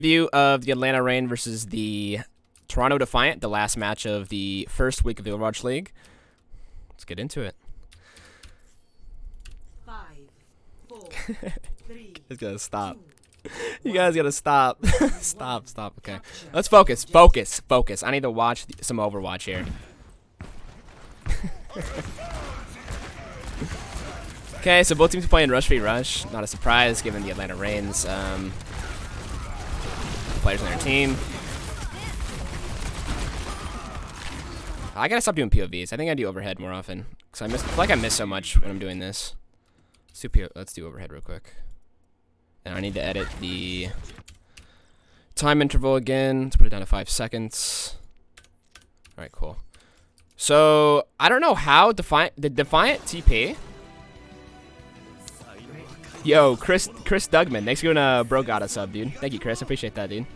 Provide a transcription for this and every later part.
View of the Atlanta Reign versus the Toronto Defiant, the last match of the first week of the Overwatch League. Let's get into it. 5, 4, 3. You guys gotta stop. You guys gotta stop. Stop. Okay. Let's focus. Focus. I need to watch some Overwatch here. Okay, so both teams are playing Rush v Rush. Not a surprise given the Atlanta Reign's players on their team. I gotta stop doing POVs. I think I do overhead more often because I feel like I miss so much when I'm doing this. Let's do overhead real quick. And I need to edit the time interval again. Let's put it down to 5 seconds. All right, cool. So I don't know how Defiant TP. Yo, Chris Dugman, thanks for doing a bro got a sub, dude. Thank you, Chris. I appreciate that, dude.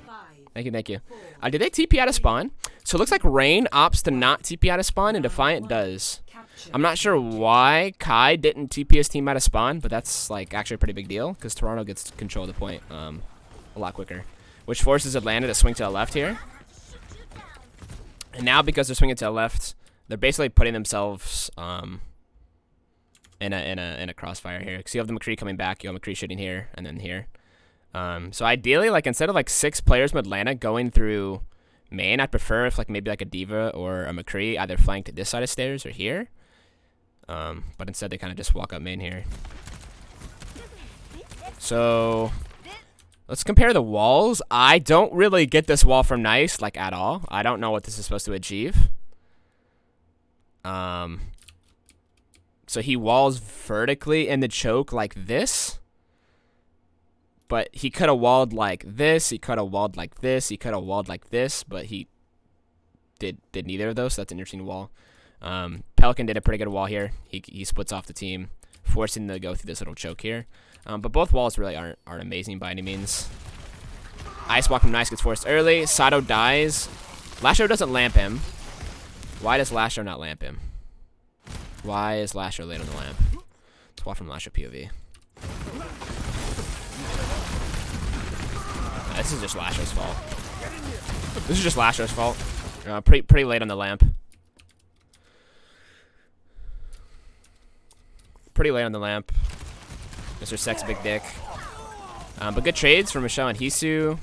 Thank you. Did they TP out of spawn? So it looks like Reign opts to not TP out of spawn, and Defiant does. I'm not sure why Kai didn't TP his team out of spawn, but that's like actually a pretty big deal because Toronto gets to control the point a lot quicker, which forces Atlanta to swing to the left here. And now because they're swinging to the left, they're basically putting themselves in a crossfire here. Because you have the McCree coming back, you have McCree shooting here and then here. So ideally, like instead of like 6 players from Atlanta going through main, I'd prefer if like maybe like a Diva or a McCree either flanked this side of stairs or here. But instead they kind of just walk up main here. So let's compare the walls. I don't really get this wall from Nice like at all. I don't know what this is supposed to achieve. So he walls vertically in the choke like this. But he could have walled like this. He could have walled like this. He could have walled like this. But he did neither of those. So that's an interesting wall. Pelican did a pretty good wall here. He splits off the team, forcing them to go through this little choke here. But both walls really aren't amazing by any means. Ice Walk from Nice gets forced early. Sato dies. Lasho doesn't lamp him. Why does Lasho not lamp him? Why is Lasho late on the lamp? Let's walk from Lasho POV. This is just Lasho's fault. This is just Lasho's fault. Pretty late on the lamp. Pretty late on the lamp. Mr. Sex Big Dick. But good trades from Michelle and Hisu.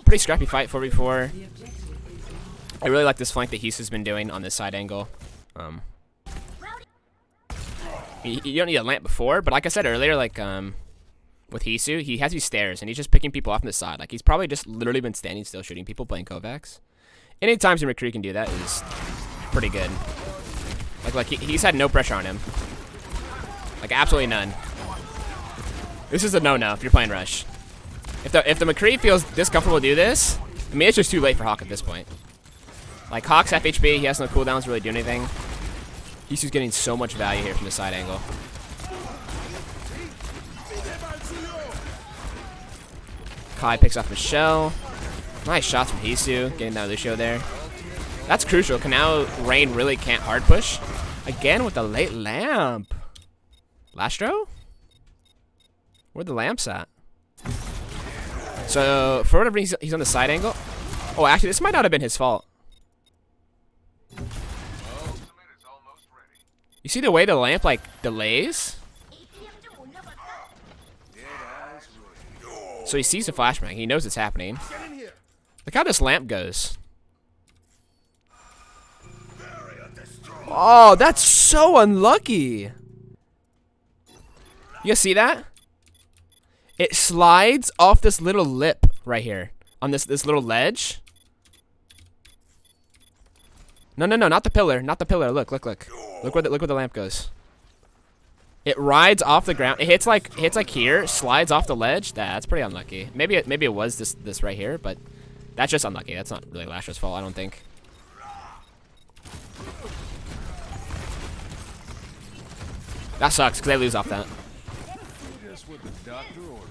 Pretty scrappy fight 4v4. I really like this flank that Hisu's been doing on this side angle. You don't need a lamp before, but like I said earlier, like with Hisu, he has these stairs, and he's just picking people off on the side. Like, he's probably just literally been standing still shooting people playing Kovacs. Anytime some McCree can do that is pretty good. Like he's had no pressure on him. Like, absolutely none. This is a no-no if you're playing Rush. If the McCree feels this comfortable to do this, I mean, it's just too late for Hawk at this point. Like, Hawk's half HP, he has no cooldowns to really do anything. Hisu's getting so much value here from the side angle. Kai picks off Michelle. Nice shots from Hisu, getting that Lucio there. That's crucial, because now Reign really can't hard push. Again with the late lamp. Lastro? Where the lamps at? So, for whatever reason, he's on the side angle. Oh, actually, this might not have been his fault. You see the way the lamp, like, delays? So he sees the flashbang. He knows it's happening. Look how this lamp goes. Oh, that's so unlucky. You guys see that? It slides off this little lip right here. On this little ledge. No, not the pillar. Not the pillar. Look. Look where the lamp goes. It rides off the ground. It hits like here, slides off the ledge. That's pretty unlucky. Maybe it was this right here, but that's just unlucky. That's not really Lasho's fault, I don't think. That sucks because they lose off that. Just what the doctor ordered.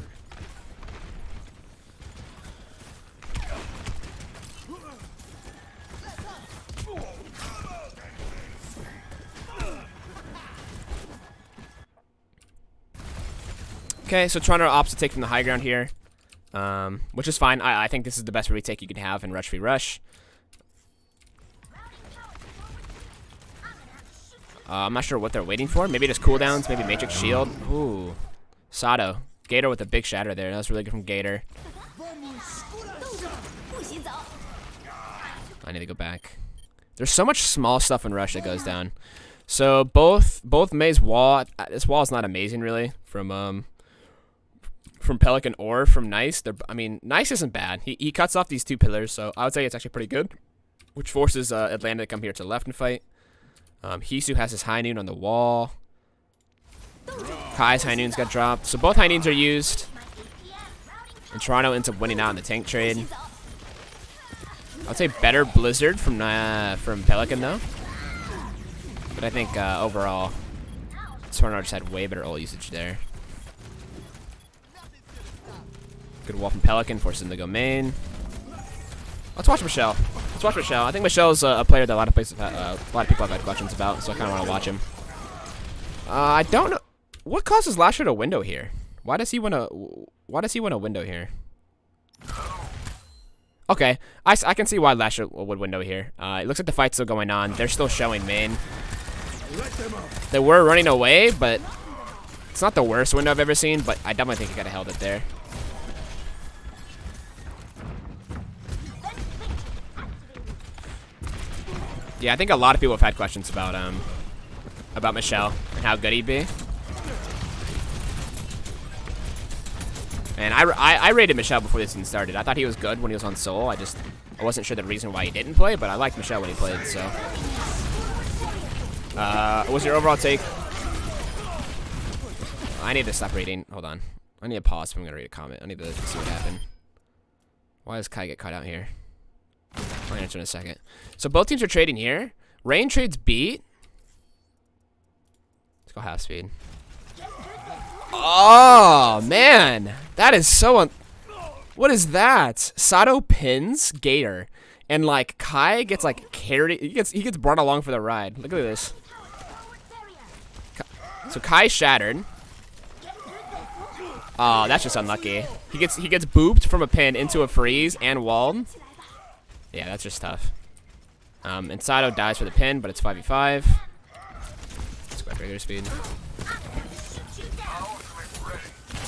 Okay, so Toronto opts to take from the high ground here. which is fine. I think this is the best retake you can have in Rush v Rush. I'm not sure what they're waiting for. Maybe just cooldowns, maybe Matrix Shield. Ooh. Sato. Gator with a big shatter there. That was really good from Gator. I need to go back. There's so much small stuff in Rush that goes down. So both May's wall. This wall is not amazing really from Pelican or from Nice. I mean, Nice isn't bad. He cuts off these two pillars, so I would say it's actually pretty good, which forces Atlanta to come here to the left and fight. Hisu has his High Noon on the wall. Kai's High Noons got dropped. So both High Noons are used. And Toronto ends up winning out in the tank trade. I'd say better Blizzard from Pelican though. But I think overall, Toronto just had way better ult usage there. Good wall from Pelican, forces him to go main. Let's watch Michelle. Let's watch Michelle. I think Michelle's a player that a lot of people have had questions about, so I kind of want to watch him. I don't know what causes Lasher to window here. Why does he want to window here? Okay, I can see why Lasher would window here. It looks like the fight's still going on. They're still showing main. They were running away, but it's not the worst window I've ever seen. But I definitely think he could have held it there. Yeah, I think a lot of people have had questions about Michelle and how good he'd be. And I rated Michelle before this even started. I thought he was good when he was on Soul. I wasn't sure the reason why he didn't play, but I liked Michelle when he played. So, what's your overall take? I need to stop reading. Hold on. I need to pause if I'm gonna read a comment. I need to see what happened. Why does Kai get caught out here? I'll answer in a second. So both teams are trading here. Rain trades beat. Let's go half speed. Oh, man. That is so... What is that? Sato pins Gator. And, like, Kai gets, like, carried... He gets brought along for the ride. Look at this. So Kai shattered. Oh, that's just unlucky. He gets booped from a pin into a freeze and walled. Yeah, that's just tough. And Sato dies for the pin, but it's 5v5. Let's go at regular speed.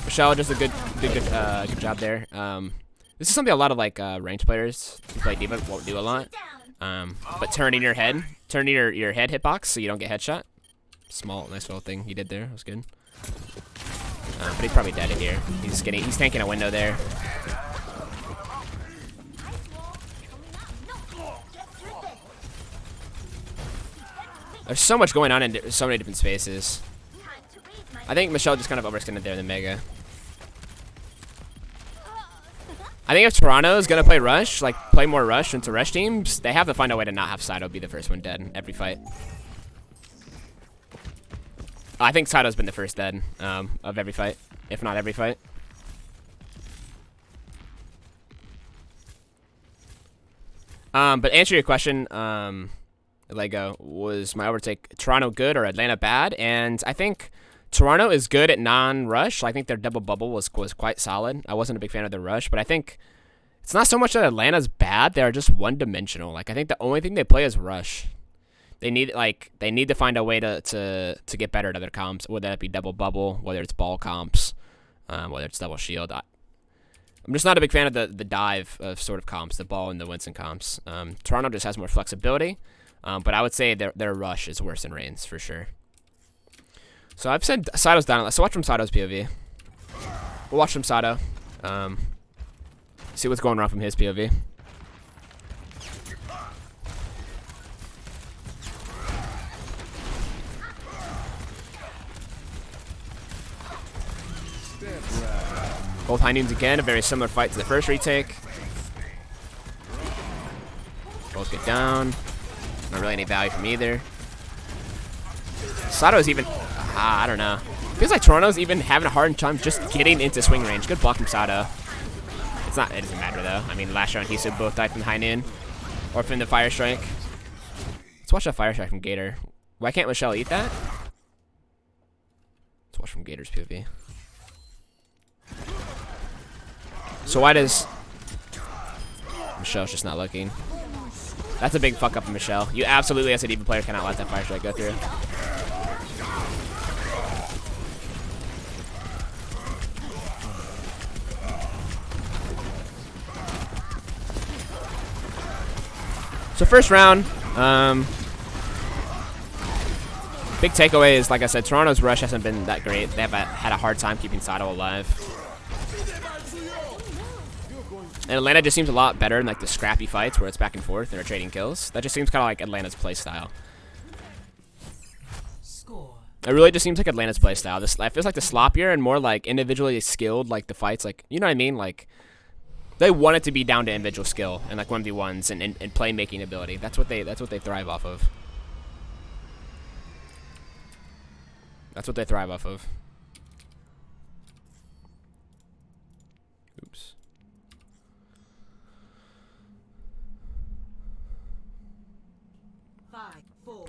Michelle does a good job there. This is something a lot of like ranked players who play D.Va won't do a lot. But turning your head hitbox so you don't get headshot. Small, nice little thing he did there. That was good. But he's probably dead in here. He's tanking a window there. There's so much going on in so many different spaces. I think Michelle just kind of overextended there in the Mega. I think if Toronto is going to play Rush, like play more Rush into Rush teams, they have to find a way to not have Saito be the first one dead every fight. I think Saito's been the first dead of every fight, if not every fight. But answer your question, Lego, was my overtake Toronto good or Atlanta bad? And I think Toronto is good at non-rush. I think their double bubble was quite solid. I wasn't a big fan of the rush, but I think it's not so much that Atlanta's bad. They're just one-dimensional. Like I think the only thing they play is rush. They need to find a way to get better at other comps, whether that be double bubble, whether it's ball comps, whether it's double shield. I'm just not a big fan of the dive of sort of comps, the ball and the Winston comps. Toronto just has more flexibility. But I would say their rush is worse than Rain's for sure. So I've said Sato's down. So watch from Sato's POV. We'll watch from Sato. See what's going wrong from his POV. Both High Noons again. A very similar fight to the first retake. Both get down. Not really any value from either. Sato's even... I don't know. Feels like Toronto's even having a hard time just getting into swing range. Good block from Sato. It doesn't matter though. I mean, Lasher and Hisu both died from the High Noon. Or from the Fire Strike. Let's watch that Fire Strike from Gator. Why can't Michelle eat that? Let's watch from Gator's POV. So why does... Michelle's just not looking. That's a big fuck up for Michelle. You absolutely, as a D.Va player, cannot let that fire strike go through. So first round, big takeaway is, like I said, Toronto's rush hasn't been that great. They have had a hard time keeping Sato alive. And Atlanta just seems a lot better in like the scrappy fights where it's back and forth and they're trading kills. That just seems kind of like Atlanta's play style. It really just seems like Atlanta's play style. This it feels like the sloppier and more like individually skilled, like the fights, like, you know what I mean? Like, they want it to be down to individual skill and like 1v1s and playmaking ability. That's what they thrive off of. That's what they thrive off of. Oops.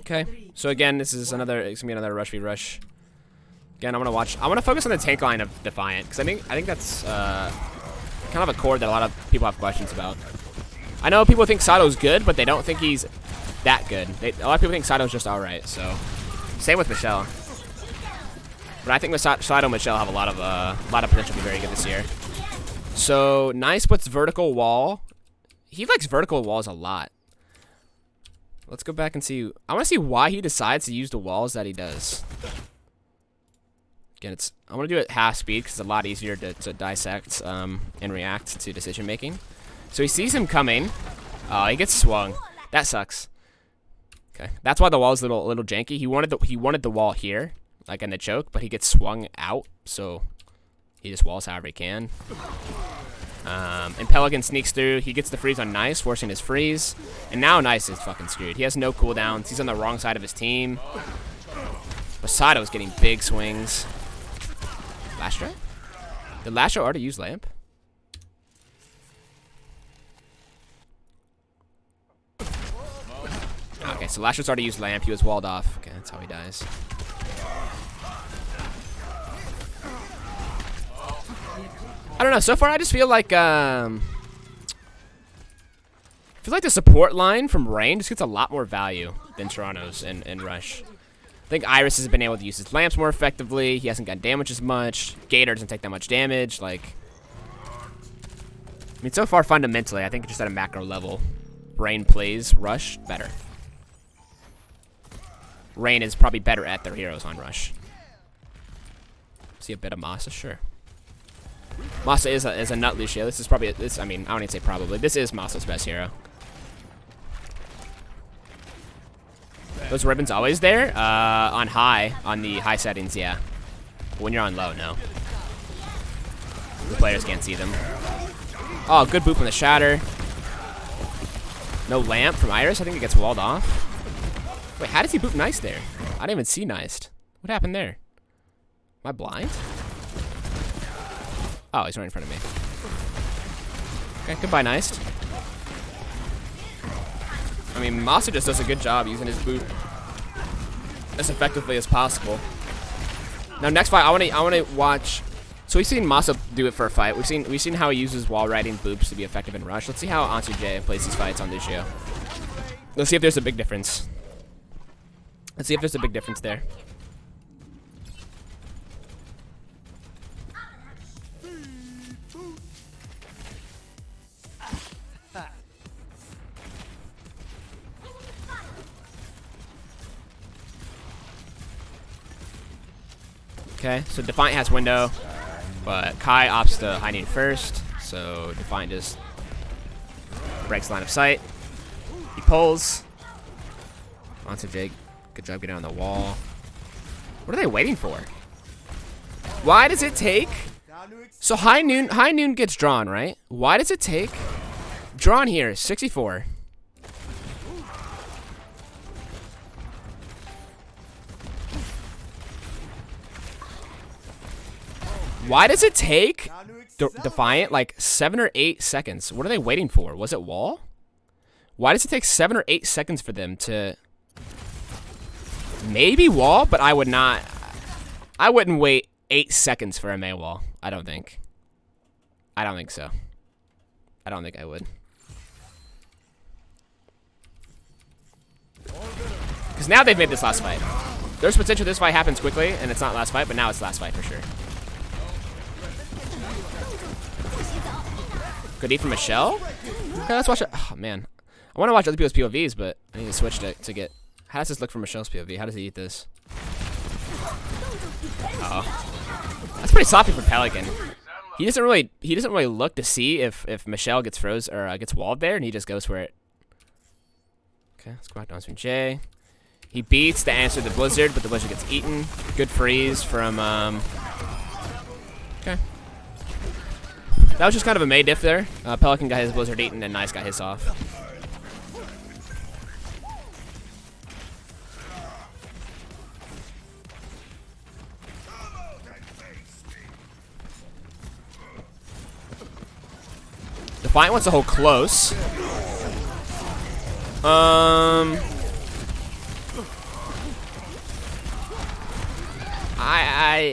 Okay, so again, this is another. It's gonna be another rush v rush. Again, I want to focus on the tank line of Defiant because I think that's kind of a core that a lot of people have questions about. I know people think Sato's good, but they don't think he's that good. A lot of people think Sato's just all right. So, same with Michelle. But I think Sato and Michelle have a lot of potential to be very good this year. So, Nice puts vertical wall. He likes vertical walls a lot. Let's go back and see. I want to see why he decides to use the walls that he does. Again, I want to do it half speed because it's a lot easier to dissect and react to decision making. So he sees him coming. He gets swung. That sucks. Okay, that's why the wall is a little janky. He wanted the wall here, like in the choke, but he gets swung out, so he just walls however he can. And Pelican sneaks through. He gets the freeze on Nice, forcing his freeze. And now Nice is fucking screwed. He has no cooldowns. He's on the wrong side of his team. Sato's getting big swings. Lastra? Did Lastra already use Lamp? Okay, so Lastra's already used Lamp. He was walled off. Okay, that's how he dies. I don't know. So far, I just feel like the support line from Rain just gets a lot more value than Toronto's in Rush. I think Iris has been able to use his lamps more effectively. He hasn't gotten damaged as much. Gator doesn't take that much damage. Like, I mean, so far fundamentally, I think just at a macro level, Rain plays Rush better. Rain is probably better at their heroes on Rush. See a bit of Masa, sure. Masa is a nut Lucio. This is probably I mean, I don't even say probably. This is Masa's best hero. Those ribbons always there? On the high settings, yeah. When you're on low, no. The players can't see them. Oh, good boop from the Shatter. No lamp from Iris. I think it gets walled off. Wait, how does he boop Nice there? I didn't even see Nice. What happened there? Am I blind? Oh, he's right in front of me. Okay, goodbye, Nice. I mean, Masa just does a good job using his boot as effectively as possible. Now, next fight, I want to watch. So we've seen Masa do it for a fight. We've seen how he uses wall riding boops to be effective in Rush. Let's see how Ansu J plays these fights on Lucio. Let's see if there's a big difference. Let's see if there's a big difference there. Okay, so Defiant has window, but Kai opts to high noon first, so Defiant just breaks line of sight. He pulls. Onto Jake. Good job getting on the wall. What are they waiting for? Why does it take? So high noon gets drawn, right? Why does it take? Drawn here, 64. Why does it take Defiant like 7 or 8 seconds? What are they waiting for? Was it wall? Why does it take 7 or 8 seconds for them to maybe wall? But I would not. I wouldn't wait 8 seconds for a May wall. I don't think. I don't think so. I don't think I would. Because now they've made this last fight. There's potential this fight happens quickly, and it's not last fight, but now it's last fight for sure. Good E from Michelle? Okay, let's watch it. Oh, man. I want to watch other people's POVs, but I need to switch to get... How does this look from Michelle's POV? How does he eat this? Uh-oh. That's pretty sloppy for Pelican. He doesn't really look to see if Michelle gets froze or gets walled there, and he just goes for it. Okay, let's go back down to Jay. He beats to answer the Blizzard, but the Blizzard gets eaten. Good freeze from okay. That was just kind of a May diff there. Pelican got his Blizzard eaten, and Nice got his off. Defiant wants to hold close.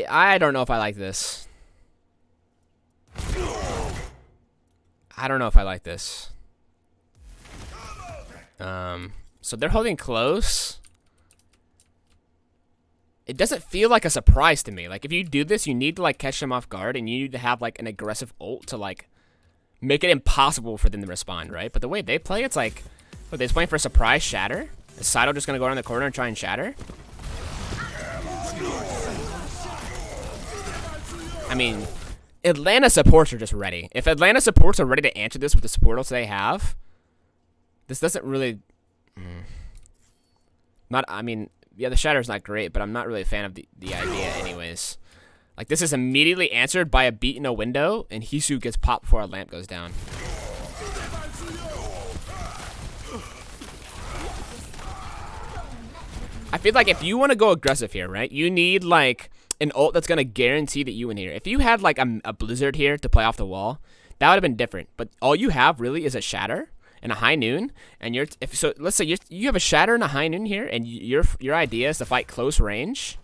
I don't know if I like this. I don't know if I like this. So they're holding close. It doesn't feel like a surprise to me. Like, if you do this, you need to, like, catch them off guard, and you need to have, like, an aggressive ult to, like, make it impossible for them to respond, right? But the way they play, it's like, what, they're playing for a surprise shatter? Is Saito just gonna go around the corner and try and shatter? I mean, Atlanta supports are just ready. If Atlanta supports are ready to answer this with the support ults they have, this doesn't really... I mean, yeah, the shatter's not great, but I'm not really a fan of the idea anyways. Like, this is immediately answered by a beat in a window, and Hisu gets popped before a lamp goes down. I feel like if you want to go aggressive here, right, you need, like, an ult that's going to guarantee that you win here. If you had, like, a Blizzard here to play off the wall, that would have been different. But all you have, really, is a Shatter and a High Noon. And so let's say you have a Shatter and a High Noon here, and your idea is to fight close range.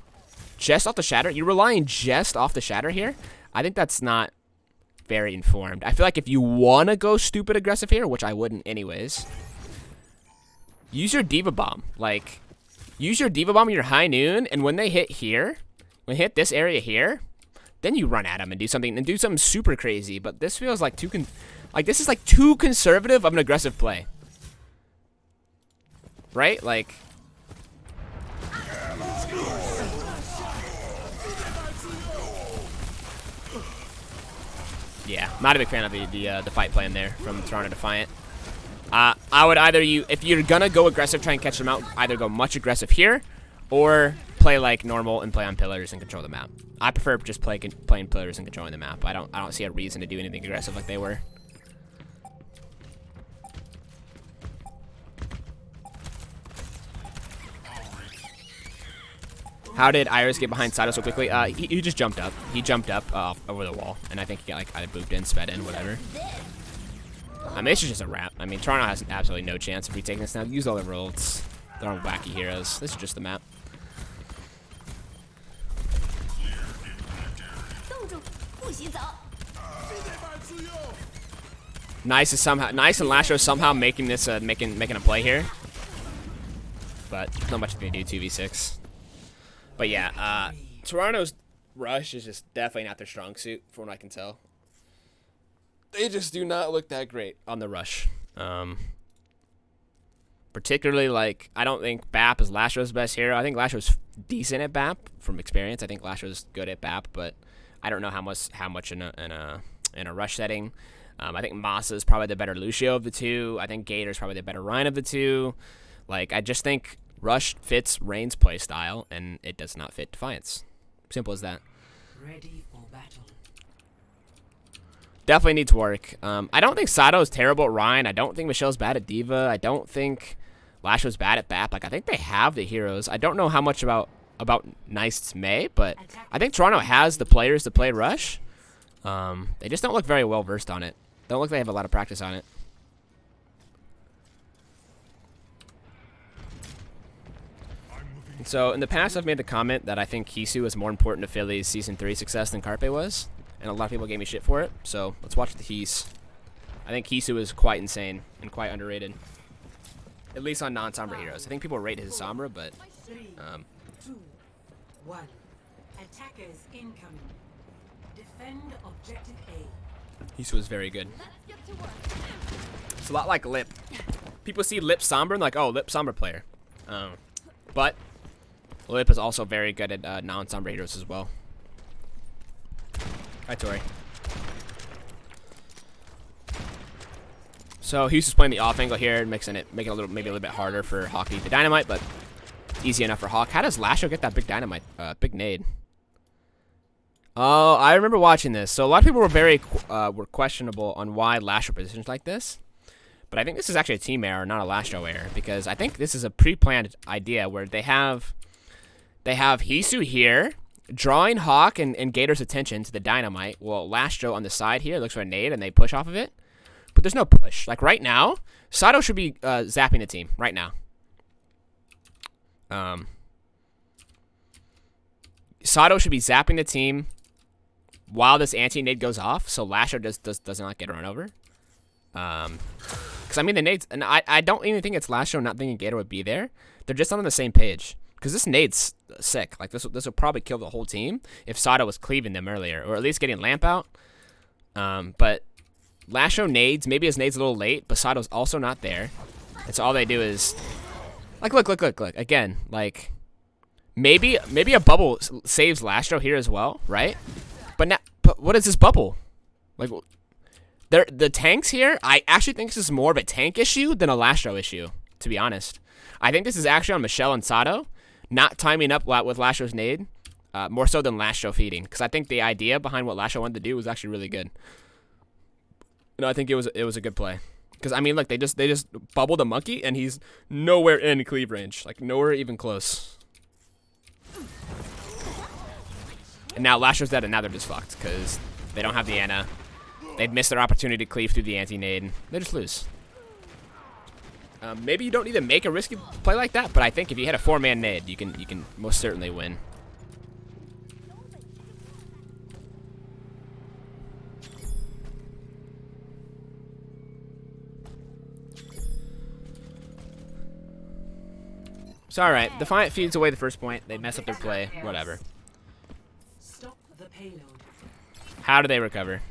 Just off the Shatter? You're relying just off the Shatter here? I think that's not very informed. I feel like if you want to go stupid aggressive here, which I wouldn't anyways, use your Diva Bomb. Like, use your Diva Bomb and your High Noon, and when they hit here, when they hit this area here, then you run at them and do something super crazy. But this feels like this is like too conservative of an aggressive play. Right? Like, yeah, not a big fan of the fight plan there from Toronto Defiant. I would either if you're gonna go aggressive, try and catch them out, either go much aggressive here, or play like normal and play on pillars and control the map. I prefer just playing pillars and controlling the map. I don't see a reason to do anything aggressive like they were. How did Iris get behind Saito so quickly? He just jumped up. He jumped up over the wall, and I think he got like either booped in, sped in, whatever. I mean, it's just a wrap. I mean, Toronto has absolutely no chance of retaking this now. Use all their rolls. They're on wacky heroes. This is just the map. Nice and Lasho somehow making this making a play here, but not much they do 2v6. But yeah, Toronto's rush is just definitely not their strong suit, from what I can tell. They just do not look that great on the rush. Particularly, like, I don't think BAP is Lasho's best hero. I think Lasho's decent at BAP from experience. I think Lasho's good at BAP, but I don't know how much in a rush setting. I think Masa is probably the better Lucio of the two. I think Gator's probably the better Ryan of the two. Like, I just think Rush fits Rain's play style, and it does not fit Defiance. Simple as that. Ready for battle. Definitely needs work. I don't think Sato's terrible at Ryan. I don't think Michelle's bad at Diva. I don't think Lasho's bad at BAP. Like, I think they have the heroes. I don't know how much about Nice's May, but I think Toronto has the players to play Rush. They just don't look very well versed on it. Don't look like they have a lot of practice on it. So in the past, I've made the comment that I think Hisu is more important to Philly's Season 3 success than Carpe was, and a lot of people gave me shit for it. So let's watch the Hees. I think Hisu is quite insane and quite underrated. At least on non-Sombra heroes. I think people rate his Sombra, but... 3, 2, 1. Attackers incoming. Defend objective A. Hisu is very good. It's a lot like Lip. People see Lip Sombra and like, oh, Lip Sombra player. But Lip is also very good at non-Sombra heroes as well. Hi, Tori. So Hisu's playing the off angle here, making it maybe a little bit harder for Hawk to eat the dynamite, but easy enough for Hawk. How does Lasho get that big dynamite, big nade? Oh, I remember watching this. So a lot of people were were questionable on why Lasho positions like this, but I think this is actually a team error, not a Lasho error, because I think this is a pre-planned idea where they have Hisu here, drawing Hawk and Gator's attention to the dynamite. Well, Lasho on the side here looks for a nade, and they push off of it. But there's no push. Like right now, Sato should be zapping the team right now. Sato should be zapping the team while this anti-nade goes off, so Lasho does not get run over. Because I mean the nades, and I don't even think it's Lasho not thinking Gator would be there. They're just not on the same page. Because this nade's sick. Like this will probably kill the whole team if Sato was cleaving them earlier, or at least getting lamp out. But Lasho nades, maybe his nade's a little late, but Sato's also not there. And so all they do is, like, look. Again, like, maybe a bubble saves Lasho here as well, right? But what is this bubble? Like, the tanks here, I actually think this is more of a tank issue than a Lasho issue, to be honest. I think this is actually on Michelle and Sato, not timing up with Lasho's nade, more so than Lasho feeding. Because I think the idea behind what Lasho wanted to do was actually really good. No, I think it was a good play. Because I mean, look, they just bubbled a monkey, and he's nowhere in cleave range, like nowhere even close. And now Lasho's dead, and now they're just fucked because they don't have the Ana. They'd missed their opportunity to cleave through the anti-nade. They just lose. Maybe you don't need to make a risky play like that, but I think if you hit a 4-man nade, you can most certainly win. So alright, Defiant feeds away the first point. They mess up their play. Whatever. Stop the payload. How do they recover?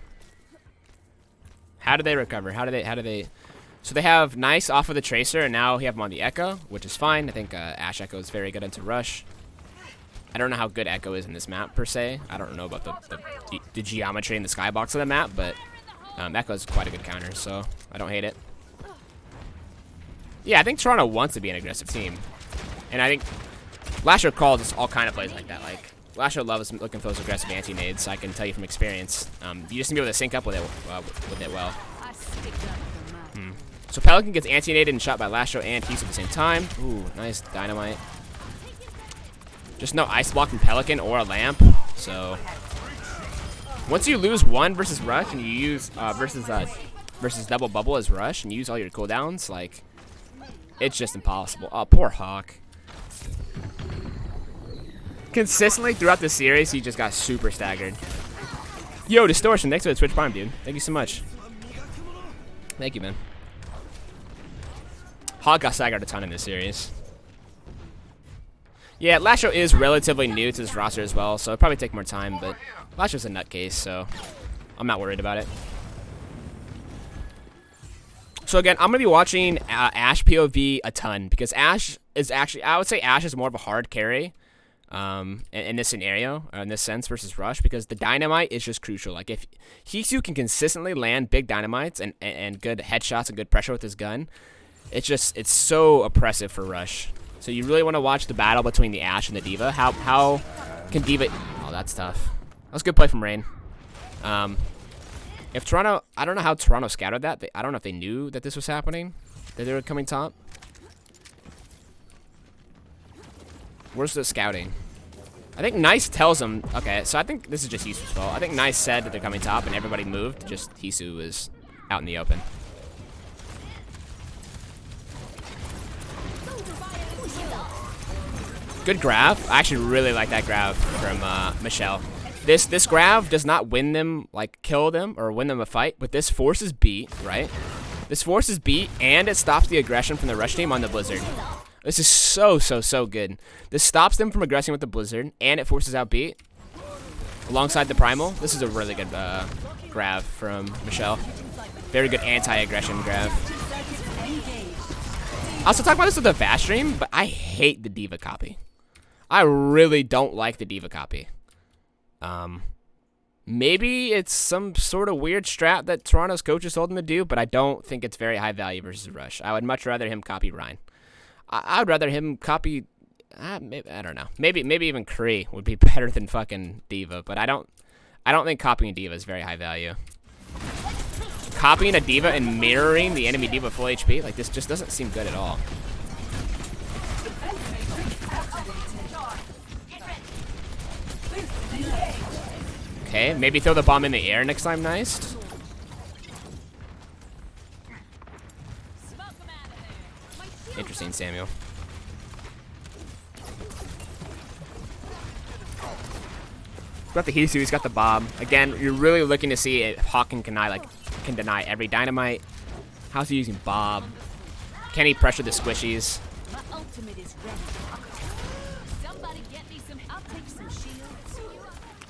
How do they recover? How do they? So they have Nice off of the Tracer, and now we have him on the Echo, which is fine. I think Ashe Echo is very good into Rush. I don't know how good Echo is in this map, per se. I don't know about the geometry and the skybox of the map, but Echo is quite a good counter, so I don't hate it. Yeah, I think Toronto wants to be an aggressive team. And I think Lasho calls all kind of plays like that. Like, Lasho loves looking for those aggressive anti-nades, so I can tell you from experience. You just need to be able to sync up with it well. So Pelican gets anti-naded and shot by Lasho and Hisu at the same time. Ooh, nice dynamite. Just no ice block from Pelican or a lamp. So once you lose one versus Rush and you use versus double bubble as Rush and you use all your cooldowns, like, it's just impossible. Oh, poor Hawk. Consistently throughout the series, he just got super staggered. Yo, Distortion, thanks for the Twitch Prime, dude. Thank you so much. Thank you, man. Hawk got staggered a ton in this series. Yeah, Lasho is relatively new to this roster as well, so it'll probably take more time, but Lasho's a nutcase, so I'm not worried about it. So again, I'm going to be watching Ashe POV a ton, because Ashe is actually, I would say Ashe is more of a hard carry in this scenario, in this sense, versus Rush, because the dynamite is just crucial. Like, if Hisu can consistently land big dynamites and good headshots and good pressure with his gun, it's so oppressive for Rush. So you really want to watch the battle between the Ashe and the D.Va. How can D.Va... Oh, that's tough. That was a good play from Rain. If Toronto... I don't know how Toronto scouted that. I don't know if they knew that this was happening, that they were coming top. Where's the scouting? I think Nice tells them... Okay, so I think this is just Hisu's fault. I think Nice said that they're coming top and everybody moved. Just Hisu is out in the open. Good grab. I actually really like that grab from Michelle. This grab does not win them, like kill them or win them a fight, but this forces beat, right? This forces beat and it stops the aggression from the rush team on the Blizzard. This is so good. This stops them from aggressing with the Blizzard and it forces out beat alongside the Primal. This is a really good grab from Michelle. Very good anti-aggression grab. I'll also talk about this with the Vast stream, but I hate the D.Va copy. I really don't like the D.Va copy. Maybe it's some sort of weird strat that Toronto's coaches told him to do, but I don't think it's very high value versus Rush. I would much rather him copy Ryan. I would rather him copy, maybe, I don't know. Maybe even Kree would be better than fucking D.Va, but I don't think copying D.Va is very high value. Copying a D.Va and mirroring the enemy D.Va full HP, like this just doesn't seem good at all. Okay, maybe throw the bomb in the air next time, nice. Interesting, Samuel. Got the Hisu, he's got the bomb. Again, you're really looking to see if Hawk can deny every dynamite. How's he using Bob? Can he pressure the squishies? My ultimate is ready. Somebody get me some. I'll take some shields.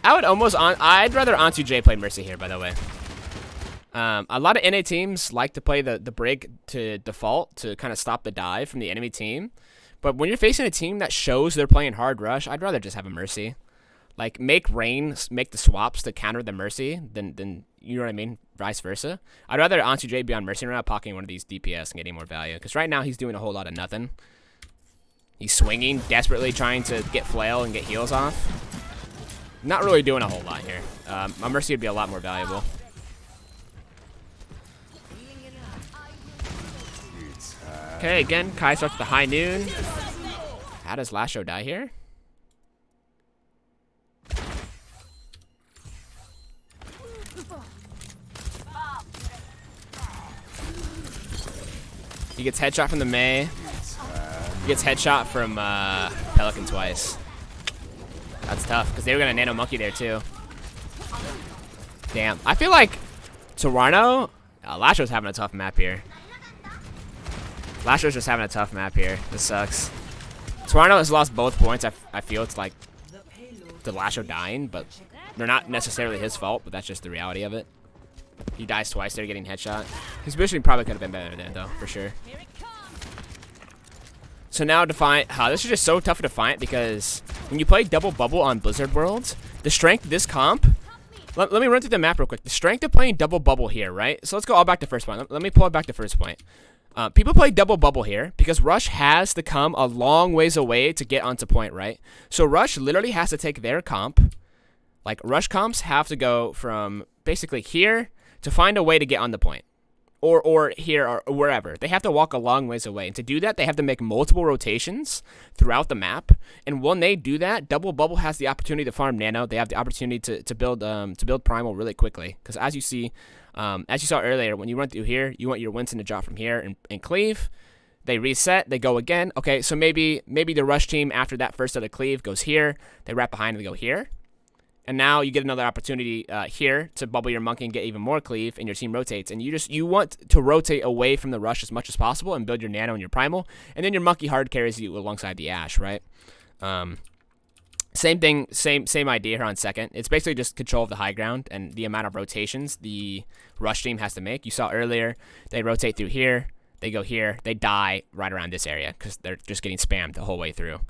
I'd rather Antu J play Mercy here, by the way. A lot of NA teams like to play the Brig to default to kind of stop the dive from the enemy team. But when you're facing a team that shows they're playing hard rush, I'd rather just have a Mercy. Like, make Rain make the swaps to counter the Mercy than you know what I mean? Vice versa. I'd rather Antu J be on Mercy right now, pocketing one of these DPS and getting more value. Because right now, he's doing a whole lot of nothing. He's swinging, desperately trying to get flail and get heals off. Not really doing a whole lot here. My Mercy would be a lot more valuable. Okay, again, Kai starts the high noon. How does Lasho die here? He gets headshot from the Mei. He gets headshot from Pelican twice. That's tough, because they were going to nano monkey there too. Damn. I feel like Toronto... Lasho's having a tough map here. Lasho's just having a tough map here. This sucks. Toronto has lost both points. I feel it's like the Lasho dying, but they're not necessarily his fault, but that's just the reality of it. He dies twice there getting headshot. His positioning probably could have been better than though, for sure. So now Defiant, this is just so tough for Defiant because when you play double bubble on Blizzard Worlds, the strength of this comp, let me run through the map real quick. The strength of playing double bubble here, right? So let's go all back to first point. Let me pull it back to first point. People play double bubble here because Rush has to come a long ways away to get onto point, right? So Rush literally has to take their comp, like Rush comps have to go from basically here to find a way to get on the point. Or here or wherever. They have to walk a long ways away. And to do that, they have to make multiple rotations throughout the map. And when they do that, Double Bubble has the opportunity to farm Nano. They have the opportunity to build Primal really quickly. Because as you see, as you saw earlier, when you run through here, you want your Winston to drop from here and cleave. They reset. They go again. Okay, so maybe the Rush team after that first set of cleave goes here. They wrap behind and they go here. And now you get another opportunity here to bubble your monkey and get even more cleave, and your team rotates. And you want to rotate away from the Rush as much as possible and build your Nano and your Primal, and then your monkey hard carries you alongside the Ashe, right? Same thing, same idea here on second. It's basically just control of the high ground and the amount of rotations the Rush team has to make. You saw earlier, they rotate through here, they go here, they die right around this area because they're just getting spammed the whole way through.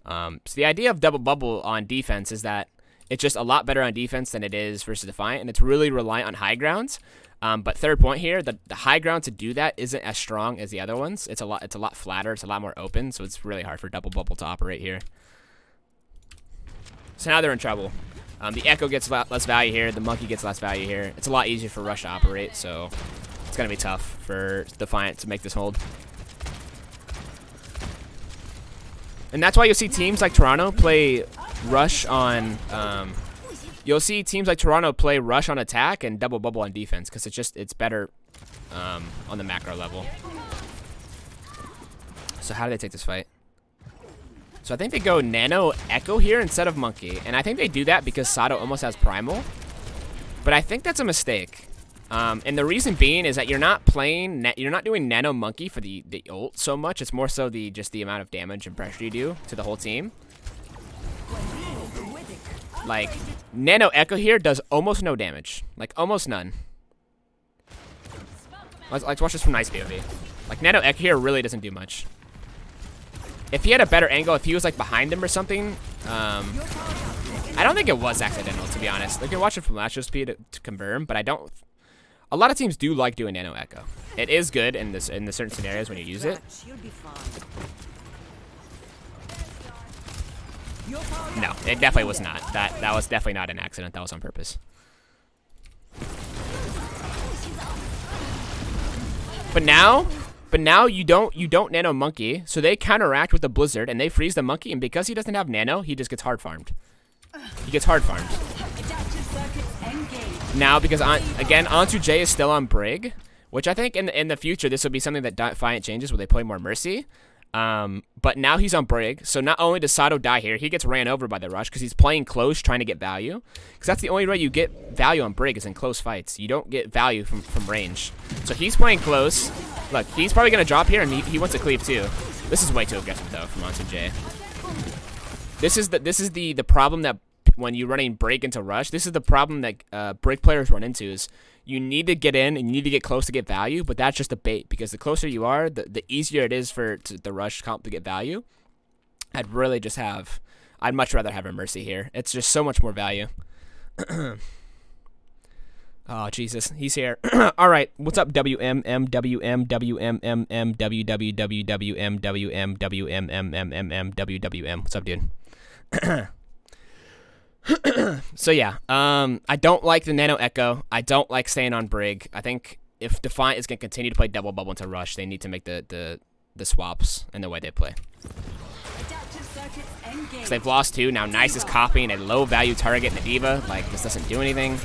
So the idea of double bubble on defense is that it's just a lot better on defense than it is versus Defiant, and it's really reliant on high grounds. But third point here, the high ground to do that isn't as strong as the other ones. It's a lot flatter. It's a lot more open, so it's really hard for double bubble to operate here. So now they're in trouble. The Echo gets less value here. The Monkey gets less value here. It's a lot easier for Rush to operate, so it's going to be tough for Defiant to make this hold. And that's why you'll see teams like Toronto play Rush on, you'll see teams like Toronto play Rush on attack and double bubble on defense because it's better on the macro level. So how do they take this fight? So I think they go Nano Echo here instead of Monkey. And I think they do that because Sato almost has Primal. But I think that's a mistake. And the reason being is that you're not doing Nano Monkey for the ult so much. It's more so just the amount of damage and pressure you do to the whole team. Like, Nano Echo here does almost no damage. Like, almost none. Let's watch this from nice POV. Like, Nano Echo here really doesn't do much. If he had a better angle, if he was, like, behind him or something, I don't think it was accidental, to be honest. You can watch it from last show's speed to confirm, but I don't... A lot of teams do like doing Nano Echo. It is good in the certain scenarios when you use it. No, it definitely was not. That was definitely not an accident. That was on purpose. But now you don't Nano Monkey, so they counteract with the Blizzard and they freeze the Monkey, and because he doesn't have Nano, he just gets hard farmed. He gets hard farmed. Now, because again, Onto J is still on Brig, which I think in the future this will be something that Defiant changes where they play more Mercy. But now he's on Brig, so not only does Sato die here, he gets ran over by the rush because he's playing close, trying to get value. Because that's the only way you get value on Brig is in close fights. You don't get value from range. So he's playing close. Look, he's probably gonna drop here, and he wants to cleave too. This is way too aggressive though from Onto J. This is the problem that when you're running Brig into rush, this is the problem that Brig players run into is you need to get in and you need to get close to get value, but that's just a bait because the closer you are, the easier it is for the rush comp to get value. I'd much rather have a Mercy here. It's just so much more value. Oh Jesus, he's here. All right, what's up? WM WM WM MM WWWWM WM WM MM WWM. What's up, dude? So yeah, I don't like the Nano Echo. I don't like staying on Brig. I think if Defiant is going to continue to play double bubble into rush, they need to make the swaps in the way they play. Because they've lost two. Now Nice is copying a low value target in the D.Va. Like, this doesn't do anything.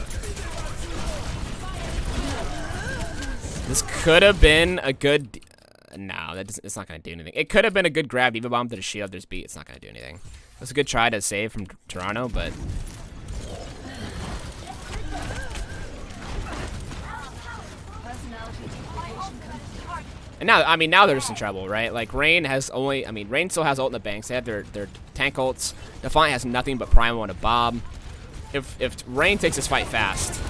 This could have been a good... no, it's not going to do anything. It could have been a good grab D.Va bomb to the shield. There's beat. It's not going to do anything. It was a good try to save from Toronto, but... And now, I mean, now they're just in trouble, right? Like, Rain has only... I mean, Rain still has ult in the banks. They have their tank ults. Defiant has nothing but Primal and a Bob. If Rain takes this fight fast...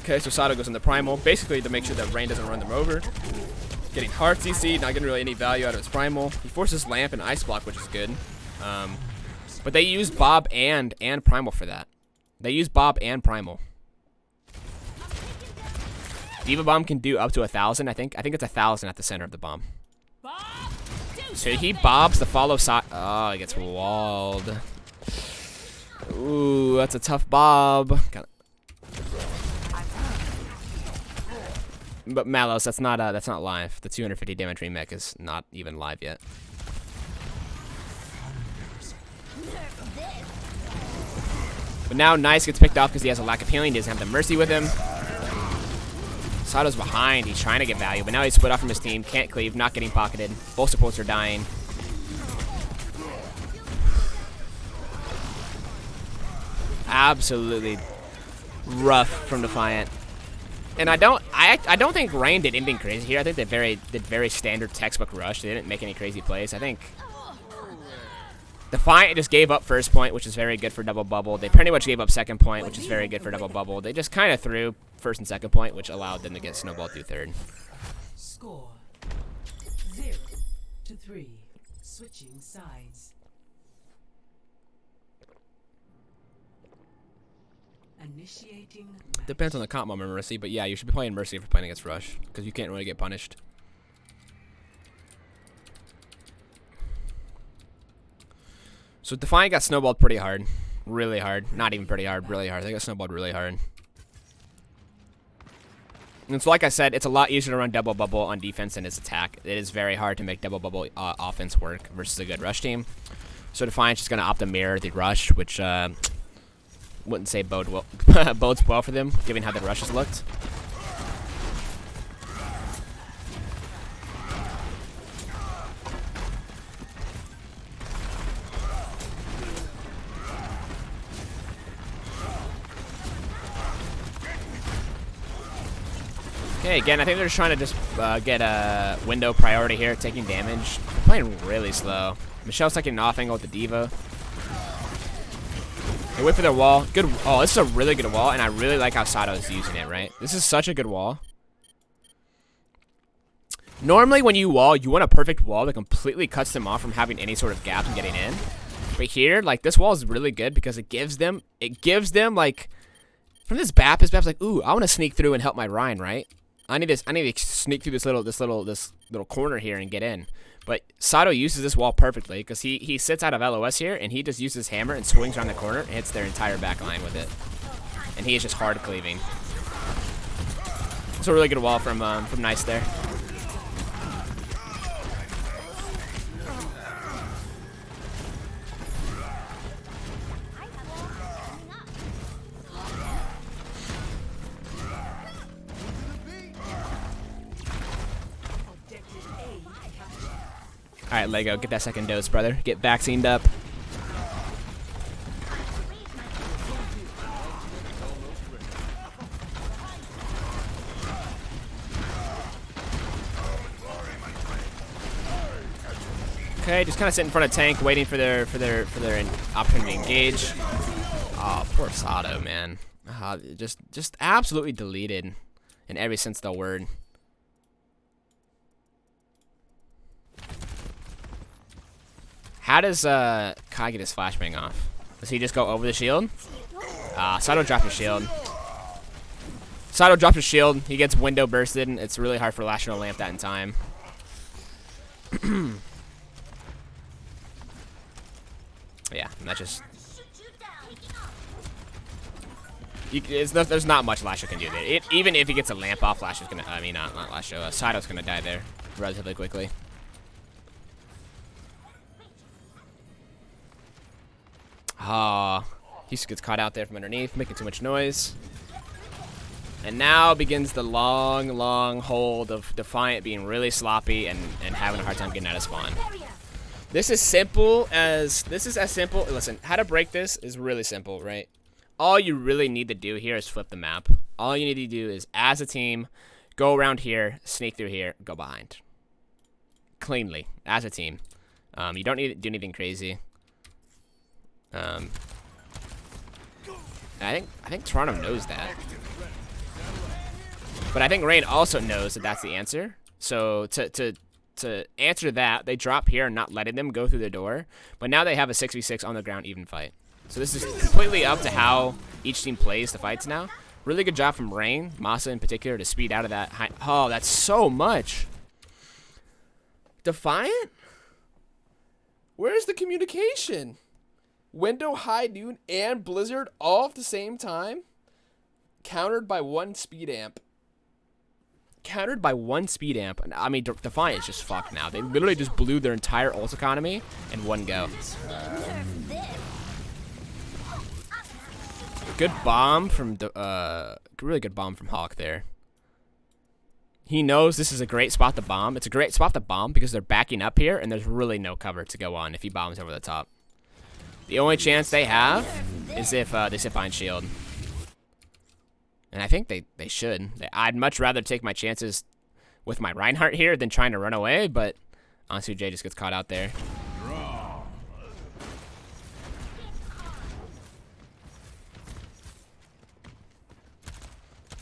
Okay, so Sato goes in the Primal, basically to make sure that Rain doesn't run them over. Getting hard CC, not getting really any value out of his Primal. He forces Lamp and Ice Block, which is good. But they use Bob and Primal for that. They use Bob and Primal. D.Va bomb can do up to 1,000, I think. I think it's 1,000 at the center of the bomb. So he bobs the follow side. Oh, he gets walled. Ooh, that's a tough bob. But Malos, that's not live. The 250 damage remake is not even live yet. But now Nice gets picked off because he has a lack of healing. He doesn't have the Mercy with him. Sato's behind. He's trying to get value, but now he's split off from his team. Can't cleave, not getting pocketed. Both supports are dying. Absolutely rough from Defiant. And I don't think Rain did anything crazy here. I think they did very standard textbook rush. They didn't make any crazy plays. I think Defiant just gave up first point, which is very good for double bubble. They pretty much gave up second point, which is very good for double bubble. They just kind of threw first and second point, which allowed them to get snowballed through third. Score 0-3. Switching sides. Initiating match. Depends on the comp moment, Mercy, but yeah, you should be playing Mercy if you're playing against Rush, because you can't really get punished. So Defiant got snowballed pretty hard. Really hard. Not even pretty hard, really hard. They got snowballed really hard. And so like I said, it's a lot easier to run double bubble on defense than its attack. It is very hard to make double bubble offense work versus a good rush team. So Defiant's just going to opt to mirror the rush, which wouldn't say bodes well for them, given how the rushes looked. Okay, again, I think they're just trying to just get a window priority here, taking damage. They're playing really slow. Michelle's taking an off angle with the Diva. They wait for their wall. Good. Oh, this is a really good wall, and I really like how Sato's using it, right? This is such a good wall. Normally, when you wall, you want a perfect wall that completely cuts them off from having any sort of gap and getting in. But here, like, this wall is really good because it gives them, like, from this BAP's like, ooh, I want to sneak through and help my Ryan, right? I need to sneak through this little corner here and get in. But Sato uses this wall perfectly because he sits out of LOS here and he just uses his hammer and swings around the corner and hits their entire back line with it. And he is just hard cleaving. It's a really good wall from Nice there. Alright, Lego, get that second dose, brother. Get vaccined up. Okay, just kind of sit in front of tank, waiting for their opportunity to engage. Oh, poor Sato, man. Just absolutely deleted in every sense of the word. How does Kai get his flashbang off? Does he just go over the shield? Sato dropped his shield. Sato dropped his shield. He gets window bursted. And it's really hard for Lashno to lamp that in time. Yeah, and that just... there's not much Lasho can do there. Even if he gets a lamp off, Lasho's gonna... I mean, not Lasho. Sato's gonna die there relatively quickly. Ah, he just gets caught out there from underneath, making too much noise. And now begins the long, long hold of Defiant being really sloppy and having a hard time getting out of spawn. This is as simple. Listen, how to break this is really simple, right? All you really need to do here is flip the map. All you need to do is, as a team, go around here, sneak through here, go behind. Cleanly, as a team. You don't need to do anything crazy. I think Toronto knows that. But I think Rain also knows that that's the answer. So to answer that, they drop here and not letting them go through the door. But now they have a 6v6 on the ground even fight. So this is completely up to how each team plays the fights now. Really good job from Rain, Masa in particular, to speed out of that high. Oh, that's so much. Defiant? Where's the communication? Window, High Noon, and Blizzard all at the same time? Countered by one speed amp. Countered by one speed amp. I mean, Defiant is just fucked now. They literally just blew their entire ult economy in one go. Good bomb from really good bomb from Hawk there. He knows this is a great spot to bomb. It's a great spot to bomb because they're backing up here and there's really no cover to go on if he bombs over the top. The only chance they have is if they sit behind shield. And I think they should. I'd much rather take my chances with my Reinhardt here than trying to run away, but honestly, Jay just gets caught out there.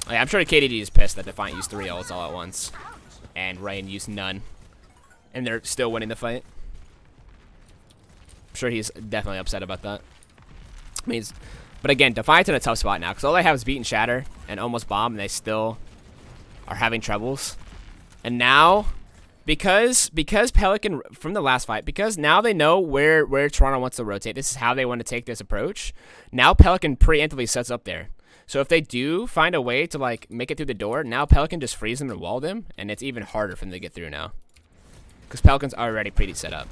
I'm sure KDD is pissed that Defiant used 3 ults all at once. And Rain used none. And they're still winning the fight. I'm sure he's definitely upset about that. But again, Defiant's in a tough spot now. Because all they have is Beat and Shatter and almost Bomb. And they still are having troubles. And now, because Pelican, from the last fight, because now they know where Toronto wants to rotate. This is how they want to take this approach. Now Pelican preemptively sets up there. So if they do find a way to, like, make it through the door, now Pelican just frees them and wall them, and it's even harder for them to get through now. Because Pelican's already pretty set up.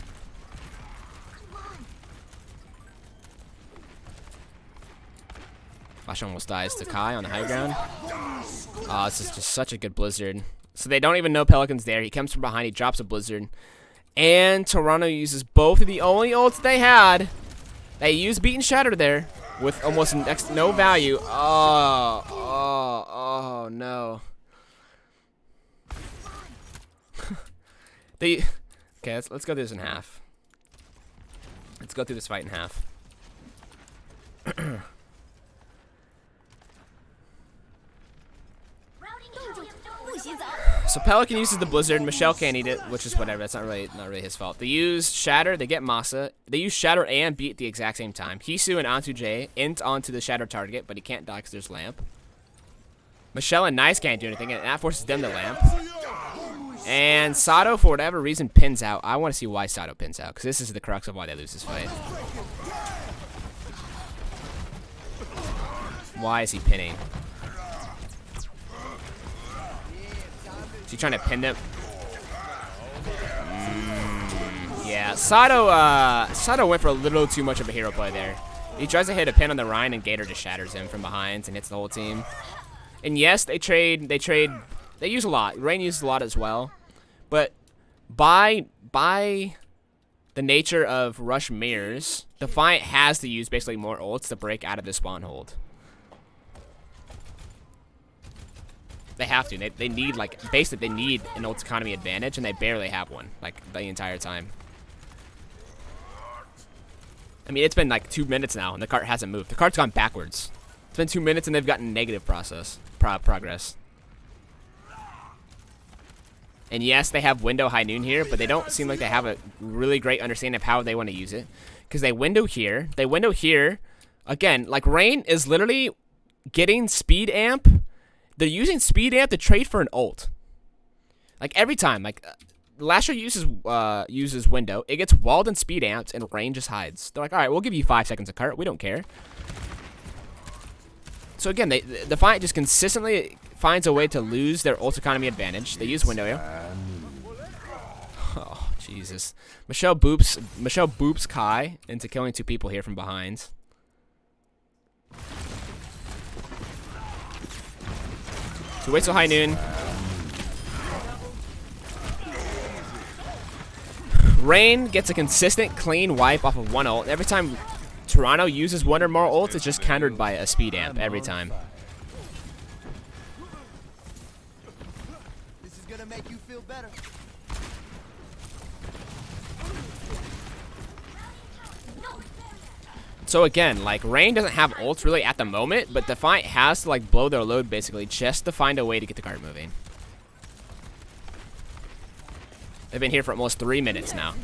Flash almost dies to Kai on the high ground. Oh, this is just such a good Blizzard. So they don't even know Pelican's there. He comes from behind, he drops a Blizzard. And Toronto uses both of the only ults they had. They use Beat and Shatter there. With almost next no value. Oh no. Okay, let's go through this in half. Let's go through this fight in half. So Pelican uses the Blizzard. Michelle can't eat it, which is whatever. That's not really his fault. They use Shatter. They get Masa. They use Shatter and Beat at the exact same time. Hisu and Antu-J int onto the Shatter target, but he can't die because there's Lamp. Michelle and Nice can't do anything, and that forces them to Lamp. And Sato, for whatever reason, pins out. I want to see why Sato pins out, because this is the crux of why they lose this fight. Why is he pinning? Is he trying to pin them? Yeah, Sato went for a little too much of a hero play there. He tries to hit a pin on the Rhine, and Gator just shatters him from behind and hits the whole team. And yes, they use a lot. Rain uses a lot as well. But by the nature of Rush Mirrors, Defiant has to use basically more ults to break out of the spawn hold. They have to. They need, like, basically they need an ult economy advantage, and they barely have one, like, the entire time. I mean, it's been like 2 minutes now, and the cart hasn't moved. The cart's gone backwards. It's been 2 minutes, and they've gotten negative progress. And yes, they have window high noon here, but they don't seem like they have a really great understanding of how they want to use it. Because they window here. They window here. Again, like, Rain is literally getting speed amp. They're using speed amp to trade for an ult. Like, every time. Like, Lasher uses window. It gets walled and speed amped, and Rain just hides. They're like, all right, we'll give you 5 seconds of cart. We don't care. So again, the fight just consistently finds a way to lose their ult economy advantage. They use window here. Oh, Jesus. Michelle boops Kai into killing 2 people here from behind. So wait till high noon. Rain gets a consistent clean wipe off of one ult. Every time Toronto uses one or more ults, it's just countered by a speed amp every time. This is gonna make you feel better. So again, like, Rain doesn't have ults really at the moment, but Defiant has to, like, blow their load basically just to find a way to get the cart moving. They've been here for almost 3 minutes now.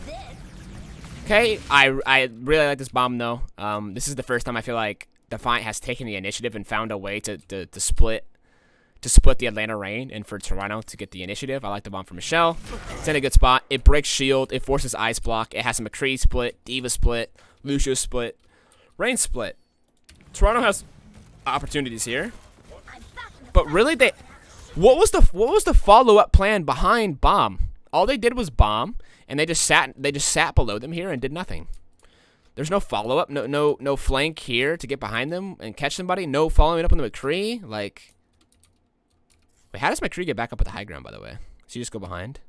Okay, I really like this bomb though. This is the first time I feel like Defiant has taken the initiative and found a way to split the Atlanta Rain and for Toronto to get the initiative. I like the bomb for Michelle. It's in a good spot. It breaks shield. It forces ice block. It has a McCree split, Diva split, Lucio split, Rain split. Toronto has opportunities here, but really what was the follow-up plan behind bomb? All they did was bomb, and they just sat below them here and did nothing. There's no follow-up, no flank here to get behind them and catch somebody. No following up on the McCree. Like, wait, how does McCree get back up at the high ground, by the way? Does he just go behind?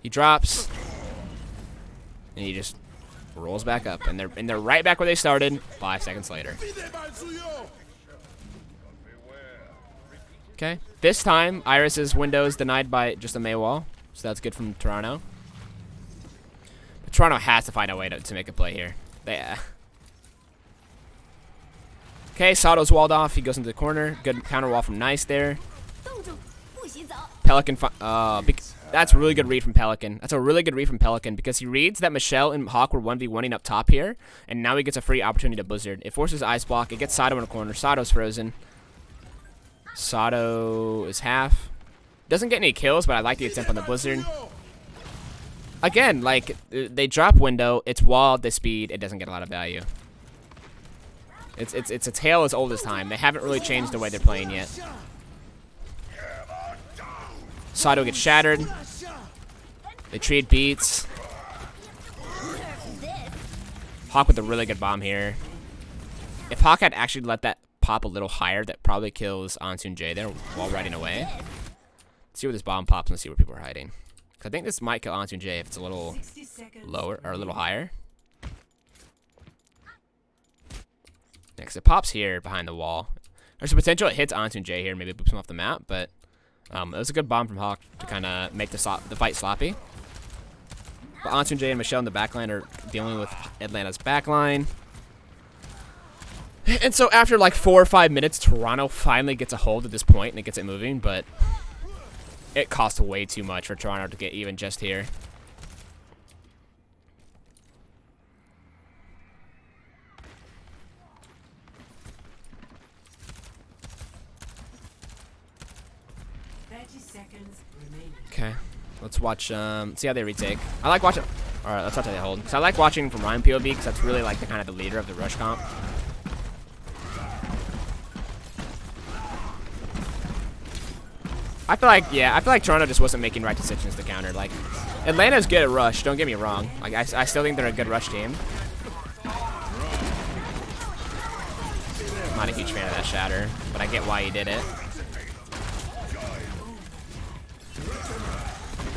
He drops, and he just rolls back up, and they're right back where they started 5 seconds later. Okay, this time Iris's window is denied by just a Mei wall, so that's good from Toronto. But Toronto has to find a way to make a play here. Okay, Sato's walled off. He goes into the corner. Good counter wall from Nice there. Pelican. That's a really good read from Pelican. That's a really good read from Pelican because he reads that Michelle and Hawk were 1v1ing up top here, and now he gets a free opportunity to Blizzard. It forces Ice Block. It gets Sato in a corner. Sato's frozen. Sato is half. Doesn't get any kills, but I like the attempt on the Blizzard. Again, like, they drop window. It's walled. They speed. It doesn't get a lot of value. It's a tale as old as time. They haven't really changed the way they're playing yet. Sato gets shattered. They trade beats. Hawk with a really good bomb here. If Hawk had actually let that pop a little higher, that probably kills Ansun J there while riding away. Let's see where this bomb pops and see where people are hiding. I think this might kill Ansun J if it's a little lower or a little higher. Next, it pops here behind the wall. There's a potential it hits Ansun J here, maybe boops him off the map, but It was a good bomb from Hawk to kind of make the fight sloppy. But Ansunjay and Michelle in the backline are dealing with Atlanta's backline. And so after like 4 or 5 minutes, Toronto finally gets a hold at this point and it gets it moving, but it costs way too much for Toronto to get even just here. Okay, let's watch, see how they retake. I like watching, alright, let's watch how they hold. Because I like watching from Ryan POV, because that's really like the kind of the leader of the rush comp. I feel like Toronto just wasn't making right decisions to counter. Like, Atlanta's good at rush, don't get me wrong. Like, I still think they're a good rush team. I'm not a huge fan of that shatter, but I get why he did it.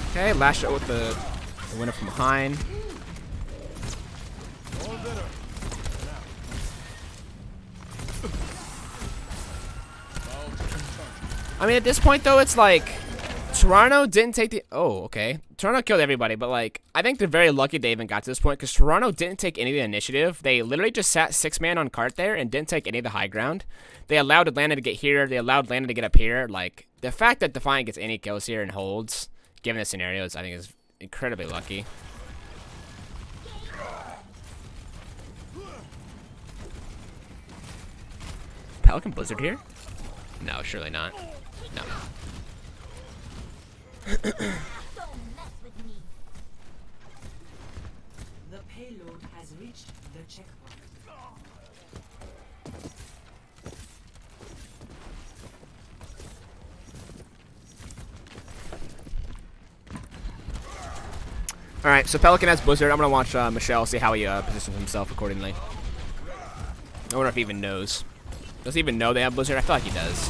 Okay, last shot with the winner from behind. I mean, at this point, though, it's like Toronto didn't take the... Oh, okay. Toronto killed everybody, but, like, I think they're very lucky they even got to this point because Toronto didn't take any of the initiative. They literally just sat 6-man on cart there and didn't take any of the high ground. They allowed Atlanta to get here. They allowed Atlanta to get up here. Like, the fact that Defiant gets any kills here and holds, given the scenarios, I think is incredibly lucky. Pelican Blizzard here? No, surely not. No. The payload has reached the checkpoint. Alright, so Pelican has Blizzard. I'm going to watch Michelle, see how he positions himself accordingly. I wonder if he even knows. Does he even know they have Blizzard? I feel like he does.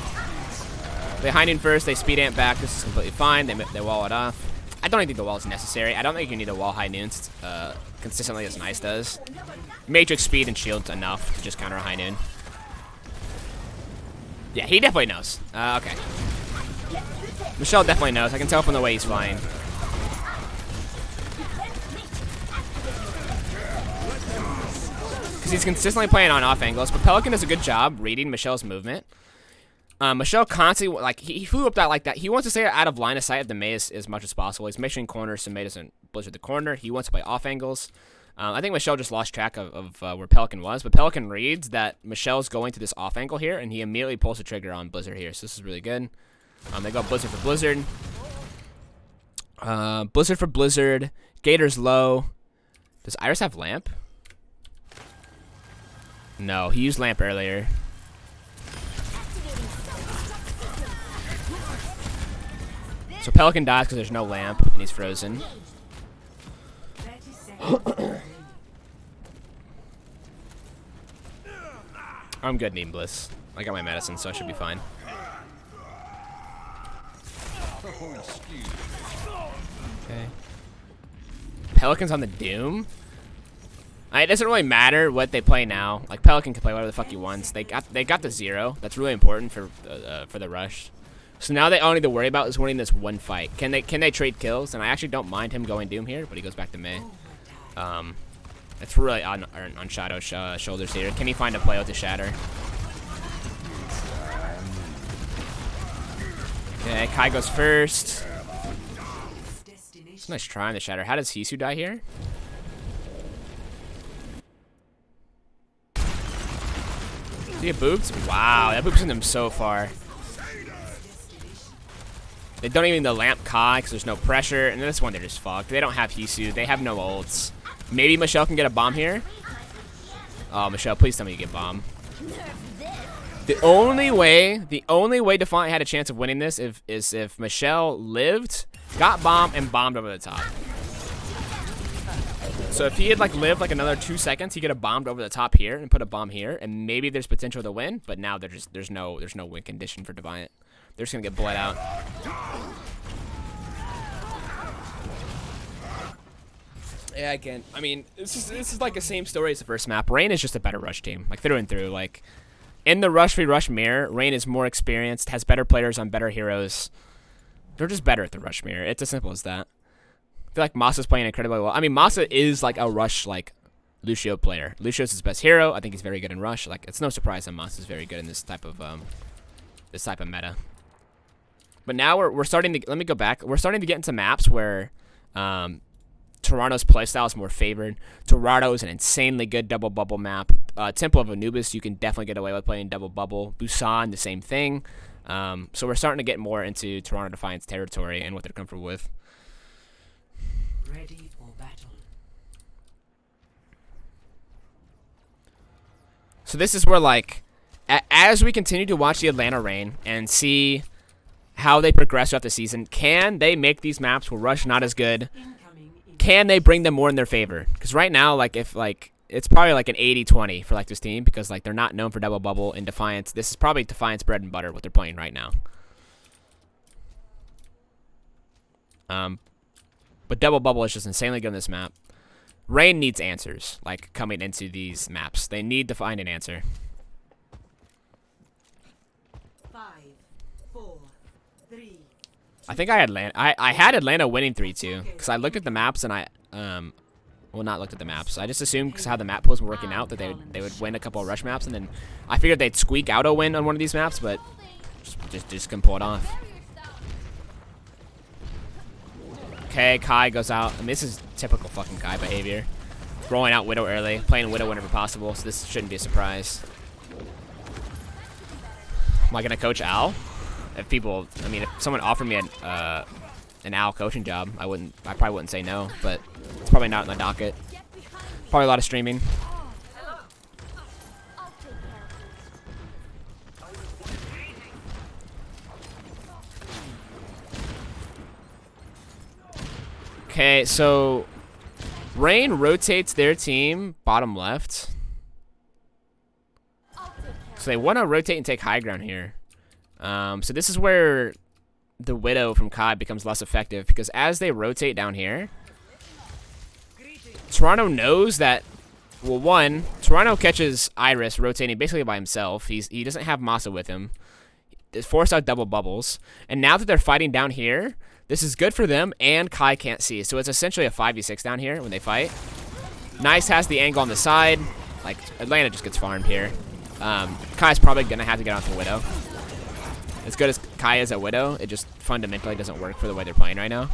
They hide in first, they speed amp back. This is completely fine. They wall it off. I don't even think the wall is necessary. I don't think you need a wall high noon consistently as Nice does. Matrix speed and shield's enough to just counter a high noon. Yeah, he definitely knows. Okay. Michelle definitely knows. I can tell from the way he's flying. Because he's consistently playing on off angles, but Pelican does a good job reading Michelle's movement. Michelle constantly, like, he flew up that like that. He wants to stay out of line of sight of the Mei as much as possible. He's making corners so Mei doesn't blizzard the corner. He wants to play off angles. I think Michelle just lost track of where Pelican was, but Pelican reads that Michelle's going to this off angle here, and he immediately pulls the trigger on Blizzard here. So this is really good. They go Blizzard for Blizzard. Blizzard for Blizzard. Gator's low. Does Iris have Lamp? No, he used Lamp earlier. So Pelican dies because there's no lamp and he's frozen. I'm good, Neem Bliss. I got my medicine, so I should be fine. Okay. Pelican's on the Doom. It doesn't really matter what they play now. Like Pelican can play whatever the fuck he wants. They got the 0. That's really important for the rush. So now they all need to worry about is winning this one fight. Can they trade kills? And I actually don't mind him going Doom here, but he goes back to Mei. It's really on Shadow's shoulders here. Can he find a play with the Shatter? Okay, Kai goes first. It's a nice try on the Shatter. How does Hisu die here? Did he get booped? Wow, that boops him so far. They don't even need the lamp Kai because there's no pressure. And this one, they're just fucked. They don't have Hisu. They have no ults. Maybe Michelle can get a bomb here. Oh, Michelle, please tell me you get bomb. The only way Defiant had a chance of winning this is if Michelle lived, got bomb, and bombed over the top. So if he had like lived like another 2 seconds, he could have bombed over the top here and put a bomb here, and maybe there's potential to win. But now there's no win condition for Defiant. They're just gonna get bled out. Yeah, again, I mean, this is like the same story as the first map. Rain is just a better rush team, like through and through. Like in the rush v rush mirror, Rain is more experienced, has better players on better heroes. They're just better at the rush mirror. It's as simple as that. I feel like Masa's playing incredibly well. I mean, Masa is like a rush like Lucio player. Lucio's his best hero. I think he's very good in rush. Like, it's no surprise that Masa's very good in this type of meta. But now we're starting to, let me go back. We're starting to get into maps where Toronto's playstyle is more favored. Dorado is an insanely good double bubble map. Temple of Anubis, you can definitely get away with playing double bubble. Busan, the same thing. So we're starting to get more into Toronto Defiant's territory and what they're comfortable with. Ready for battle. So this is where, like, as we continue to watch the Atlanta Reign and see how they progress throughout the season, can they make these maps where rush not as good? Can they bring them more in their favor? Because right now, like, if, like, it's probably like an 80-20 for, like, this team, because, like, they're not known for double bubble in Defiance. This is probably Defiance bread and butter, what they're playing right now. But double bubble is just insanely good on this map. Reign needs answers, like, coming into these maps. They need to find an answer. 5, 4, 3. I think I had I had Atlanta winning 3-2 because I looked at the maps and I well, not looked at the maps. I just assumed because how the map pools were working out that they would win a couple of rush maps, and then I figured they'd squeak out a win on one of these maps, but just couldn't pull it off. Okay, Kai goes out. I mean, this is typical fucking Kai behavior. Rolling out Widow early, playing Widow whenever possible, so this shouldn't be a surprise. Am I gonna coach Al? If people, I mean, if someone offered me an Al coaching job, I probably wouldn't say no, but it's probably not in the docket. Probably a lot of streaming. Okay, so Reign rotates their team bottom left. So they want to rotate and take high ground here. So this is where the Widow from Kai becomes less effective, because as they rotate down here, Toronto knows that, well, one, Toronto catches Iris rotating basically by himself. He doesn't have Masa with him. It's forced out double bubbles. And now that they're fighting down here, this is good for them, and Kai can't see. So it's essentially a 5v6 down here when they fight. Nice has the angle on the side. Like, Atlanta just gets farmed here. Kai's probably going to have to get onto Widow. As good as Kai is at Widow, it just fundamentally doesn't work for the way they're playing right now.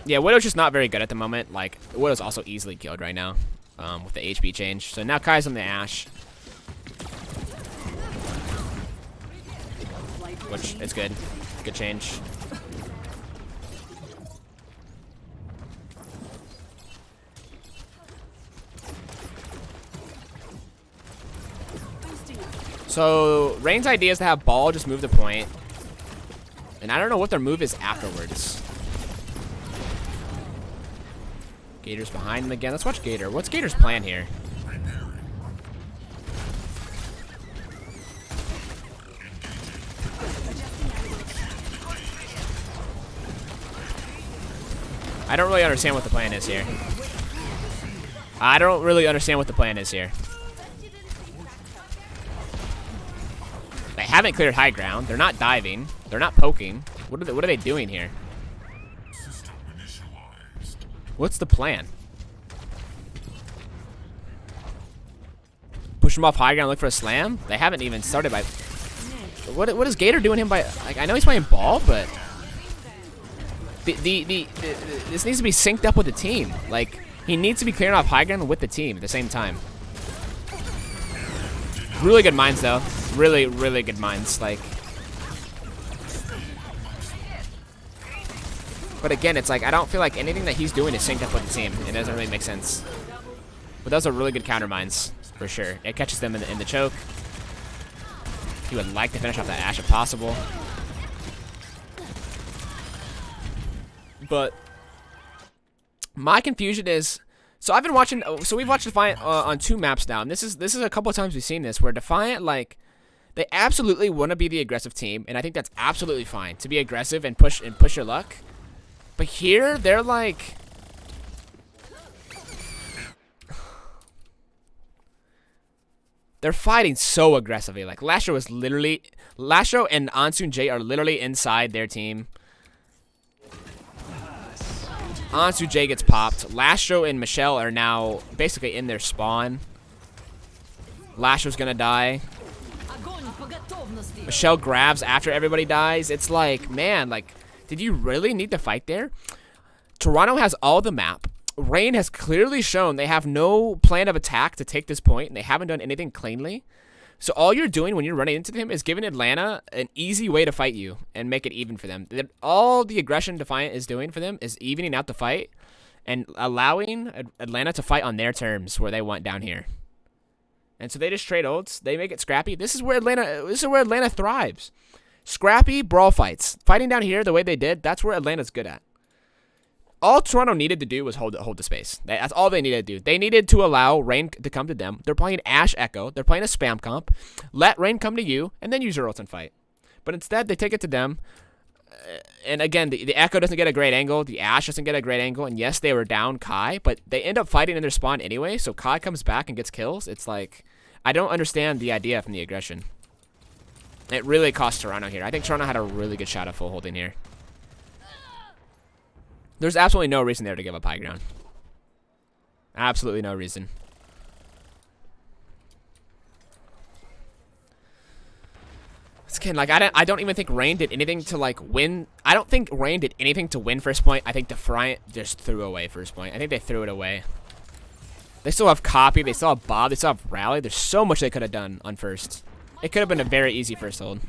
Yeah, Widow's just not very good at the moment. Like, Widow's also easily killed right now with the HP change. So now Kai's on the Ashe. Which is good. Good change. So, Reign's idea is to have Ball just move the point. And I don't know what their move is afterwards. Gator's behind him again. Let's watch Gator. What's Gator's plan here? I don't really understand what the plan is here. I don't really understand what the plan is here. They haven't cleared high ground. They're not diving. They're not poking. What are they doing here? What's the plan? Push him off high ground, look for a slam? They haven't even started by... What is Gator doing him by... Like, I know he's playing ball, but... This needs to be synced up with the team. Like, he needs to be clearing off high ground with the team at the same time. Really good minds, though. Really, really good minds. Like... But again, it's like, I don't feel like anything that he's doing is synced up with the team. It doesn't really make sense. But those are really good counter mines, for sure. It catches them in the choke. He would like to finish off that Ashe if possible. But my confusion is, so I've been watching, so we've watched Defiant on 2 maps now, and this is a couple of times we've seen this, where Defiant, like, they absolutely want to be the aggressive team, and I think that's absolutely fine, to be aggressive and push your luck. But here, they're like... They're fighting so aggressively. Like, Lastro is literally... Lastro and Ansun J are literally inside their team. Ansu J gets popped. Lastro and Michelle are now basically in their spawn. Lastro's gonna die. Michelle grabs after everybody dies. It's like, man, like, did you really need to fight there? Toronto has all the map. Rain has clearly shown they have no plan of attack to take this point, and they haven't done anything cleanly. So all you're doing when you're running into them is giving Atlanta an easy way to fight you and make it even for them. All the aggression Defiant is doing for them is evening out the fight and allowing Atlanta to fight on their terms where they want down here. And so they just trade ults. They make it scrappy. This is where Atlanta thrives. Scrappy brawl fights. Fighting down here the way they did, that's where Atlanta's good at. All Toronto needed to do was hold the space. That's all they needed to do. They needed to allow Rain to come to them. They're playing Ashe Echo. They're playing a spam comp. Let Rain come to you, and then use your ult and fight. But instead, they take it to them. And again, the Echo doesn't get a great angle. The Ashe doesn't get a great angle. And yes, they were down Kai, but they end up fighting in their spawn anyway. So Kai comes back and gets kills. It's like, I don't understand the idea from the aggression. It really cost Toronto here. I think Toronto had a really good shot at full holding here. There's absolutely no reason there to give up high ground. Absolutely no reason. Again, like, I don't even think Rain did anything to, like, win. I don't think Rain did anything to win first point. I think Defiant just threw away first point. I think they threw it away. They still have Copy. They still have Bob. They still have Rally. There's so much they could have done on first. It could have been a very easy first hold.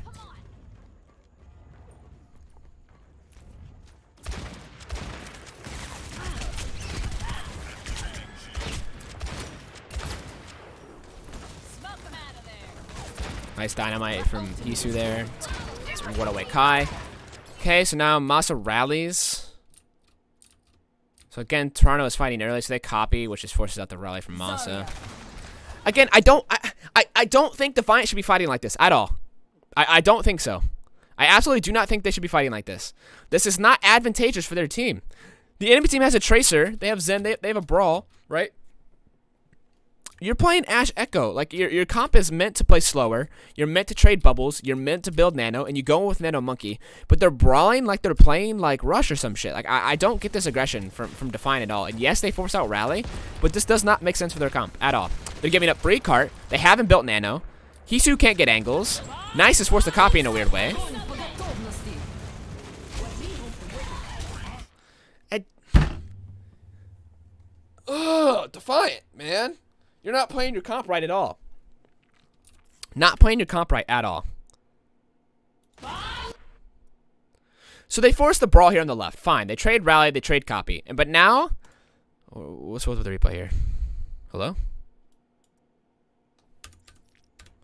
Nice dynamite from Hisu there. What away Kai. Okay, so now Masa rallies. So again, Toronto is fighting early, so they copy, which just forces out the rally from Masa. Again, I don't think Defiant should be fighting like this at all. I don't think so. I absolutely do not think they should be fighting like this. This is not advantageous for their team. The enemy team has a Tracer. They have Zen. They have a Brawl, right? You're playing Ashe Echo. Like, your comp is meant to play slower. You're meant to trade bubbles. You're meant to build Nano, and you go with Nano Monkey. But they're brawling like they're playing, like, Rush or some shit. Like, I don't get this aggression from Defiant at all. And yes, they force out Rally, but this does not make sense for their comp at all. They're giving up free cart. They haven't built Nano. Hisu can't get angles. Nice is forced to copy in a weird way. Ugh, Defiant, man. You're not playing your comp right at all. Not playing your comp right at all. So they force the brawl here on the left. Fine. They trade rally. They trade copy. But now, what's with the replay here? Hello?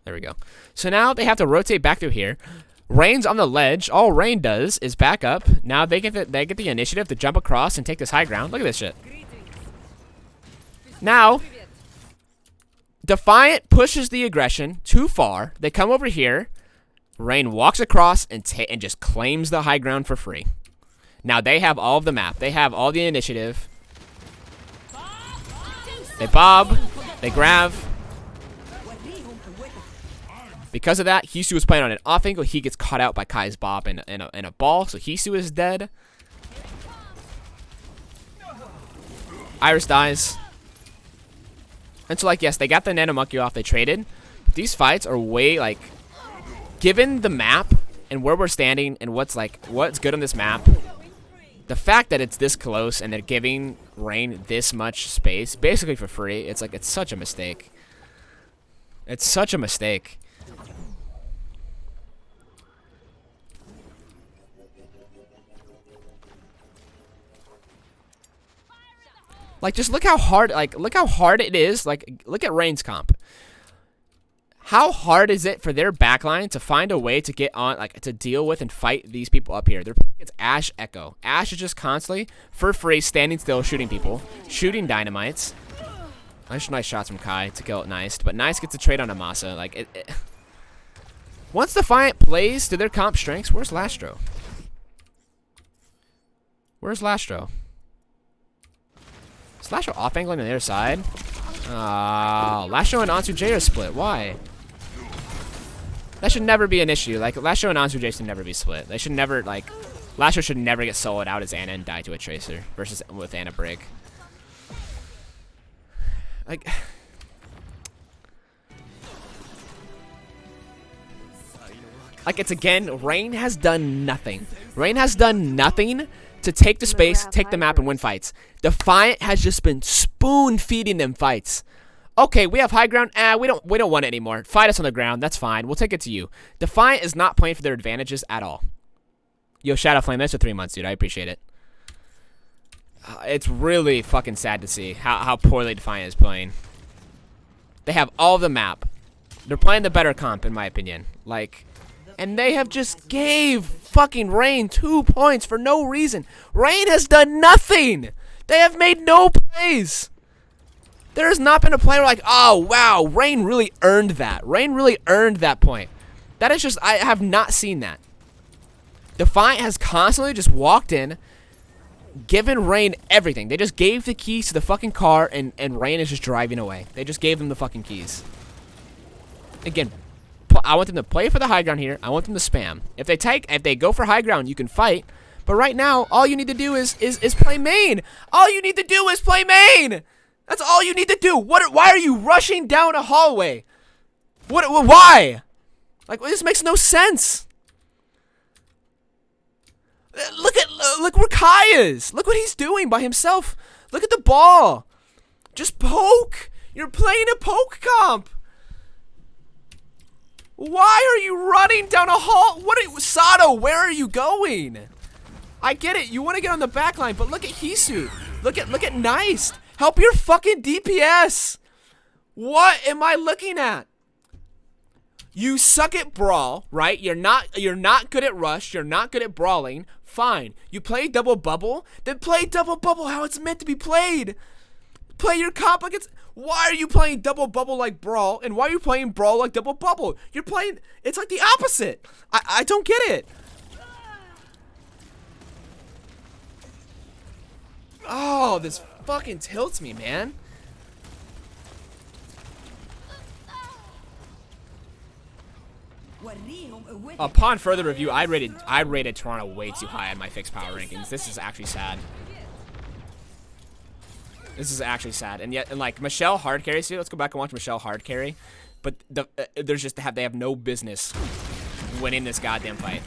There we go. So now they have to rotate back through here. Rain's on the ledge. All Rain does is back up. Now they get the initiative to jump across and take this high ground. Look at this shit. Now, Defiant pushes the aggression too far. They come over here. Rain walks across and just claims the high ground for free. Now they have all of the map. They have all the initiative. They bob. They grab. Because of that, Hisu was playing on an off angle. He gets caught out by Kai's bob in a ball. So Hisu is dead. Iris dies. And so, like, yes, they got the Nano Monkey off. They traded. But these fights are way, like, given the map and where we're standing and what's good on this map, the fact that it's this close and they're giving Rain this much space, basically for free, it's like, it's such a mistake. It's such a mistake. Like, just look how hard, it is. Like, look at Rain's comp. How hard is it for their backline to find a way to get on, like, to deal with and fight these people up here? It's Ashe Echo. Ashe is just constantly, for free, standing still, shooting people, shooting dynamites. Nice shots from Kai to kill it Nice, but Nice gets a trade on Amasa. Like, once Defiant plays to their comp strengths, where's Lastro? Where's Lastro? Is Lastro off angling on the other side? Lasho and Ansu J are split. Why? That should never be an issue. Like, Lasho and Ansu J should never be split. They should never, like, Lasho should never get soloed out as Ana and die to a Tracer versus with Ana Brig. Like, it's again, Rain has done nothing. Rain has done nothing to take the space, take the map, and win fights. Defiant has just been spoon feeding them fights. Okay, we have high ground. We don't want it anymore. Fight us on the ground. That's fine. We'll take it to you. Defiant is not playing for their advantages at all. Yo, Shadow Flame, thanks for 3 months, dude. I appreciate it. It's really fucking sad to see how poorly Defiant is playing. They have all the map. They're playing the better comp, in my opinion. Like, and they have just gave fucking Rain 2 points for no reason. Rain has done nothing. They have made no plays. There has not been a player like, oh, wow, Rain really earned that. Rain really earned that point. That is just, I have not seen that. Defiant has constantly just walked in, given Rain everything. They just gave the keys to the fucking car, and Rain is just driving away. They just gave them the fucking keys. Again, I want them to play for the high ground here. I want them to spam. If they go for high ground, you can fight. But right now, all you need to do is play main. All you need to do is play main. That's all you need to do. Why are you rushing down a hallway? Why? Like, this makes no sense. Look where Kai is. Look what he's doing by himself. Look at the ball. Just poke. You're playing a poke comp. Why are you running down a hall? Sato, where are you going? I get it. You want to get on the back line, but look at Hisu. Look at Nice. Help your fucking DPS. What am I looking at? You suck at brawl, right? You're not good at rush. You're not good at brawling. Fine. You play double bubble? Then play double bubble how it's meant to be played. Play your comp against. Why are you playing double bubble like brawl? And why are you playing brawl like double bubble? You're playing. It's like the opposite. I don't get it. Oh, this fucking tilts me, man. Upon further review, I rated Toronto way too high on my fixed power rankings. This is actually sad. This is actually sad. And yet, like, Michelle hard carry. See, let's go back and watch Michelle hard carry. But there's just they have no business winning this goddamn fight.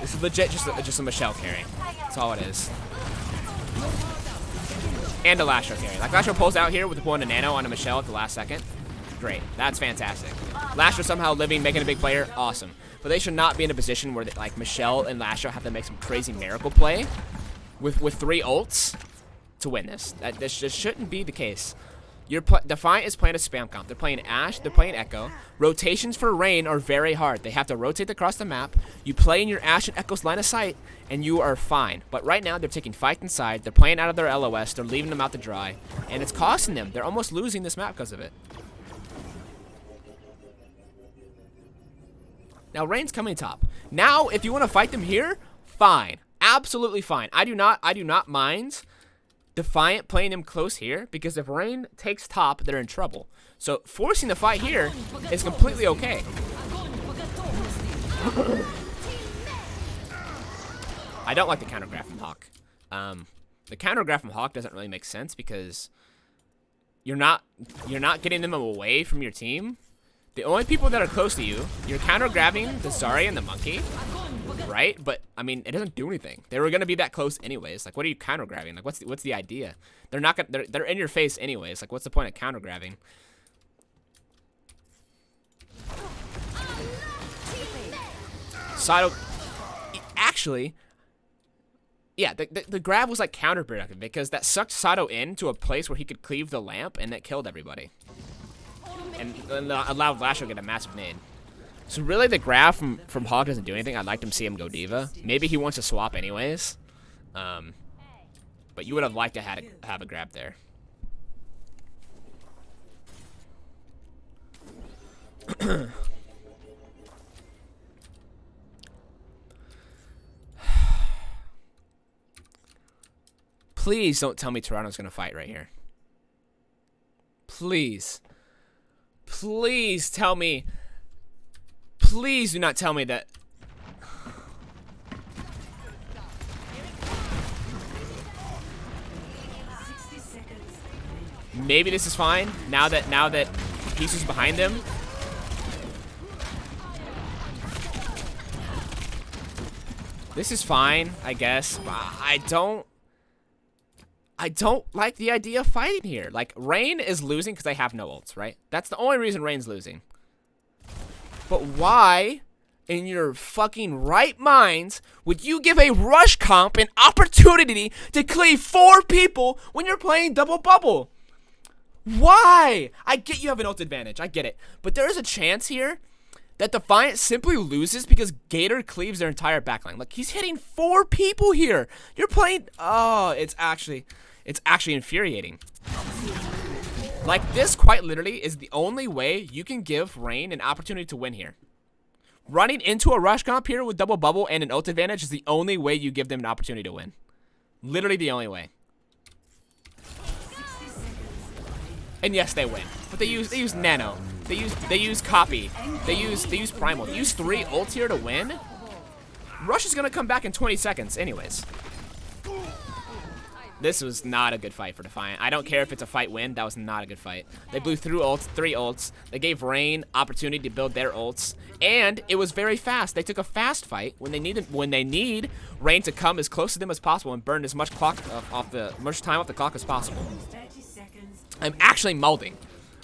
This is legit just a Michelle carry. That's all it is. And a Lasho carry. Like, Lasho pulls out here with pulling a nano on a Michelle at the last second. Great. That's fantastic. Lasho somehow living, making a big player. Awesome. But they should not be in a position where, like, Michelle and Lasho have to make some crazy miracle play with 3 ults to win this. This just shouldn't be the case. Defiant is playing a spam comp. They're playing Ashe. They're playing Echo. Rotations for Rain are very hard. They have to rotate across the map. You play in your Ashe and Echo's line of sight, and you are fine. But right now, they're taking fight inside. They're playing out of their LOS. They're leaving them out to dry. And it's costing them. They're almost losing this map because of it. Now, Rain's coming top. Now, if you want to fight them here, fine. Absolutely fine. I do not mind Defiant playing him close here, because if Rain takes top, they're in trouble. So forcing the fight here is completely okay. I don't like the counter grab from Hawk. The counter grab from Hawk doesn't really make sense because you're not getting them away from your team. The only people that are close to you, you're counter grabbing the Zarya and the Monkey, right? But I mean, it doesn't do anything. They were gonna be that close anyways. Like, what are you counter grabbing? Like, what's the idea? They're not gonna. They're in your face anyways. Like, what's the point of counter grabbing? Sato, actually, yeah, the grab was like counterproductive because that sucked Sato into a place where he could cleave the lamp and that killed everybody. And allowed Lasho to get a massive nade. So really the grab from Hawk doesn't do anything. I'd like to see him go Diva. Maybe he wants to swap anyways. But you would have liked to have a grab there. Please don't tell me Toronto's gonna fight right here. Please. Please tell me. Please do not tell me that. Maybe this is fine now that Pieces behind them. This is fine, I guess. I don't like the idea of fighting here. Like, Rain is losing because they have no ults, right? That's the only reason Rain's losing. But why, in your fucking right minds, would you give a rush comp an opportunity to cleave 4 people when you're playing double bubble? Why? I get you have an ult advantage. I get it. But there is a chance here that Defiant simply loses because Gator cleaves their entire backline. Look, he's hitting 4 people here. You're playing... Oh, it's actually infuriating. Like, this quite literally is the only way you can give Rain an opportunity to win here. Running into a rush comp here with double bubble and an ult advantage is the only way you give them an opportunity to win. Literally the only way. And yes, they win. But they use Nano. They use Copy. They use Primal. They use 3 ults here to win. Rush is gonna come back in 20 seconds anyways. This was not a good fight for Defiant. I don't care if it's a fight win. That was not a good fight. They blew through ults, 3 ults. They gave Rain opportunity to build their ults, and it was very fast. They took a fast fight when they need Rain to come as close to them as possible and burn as much time off the clock as possible. I'm actually moulding.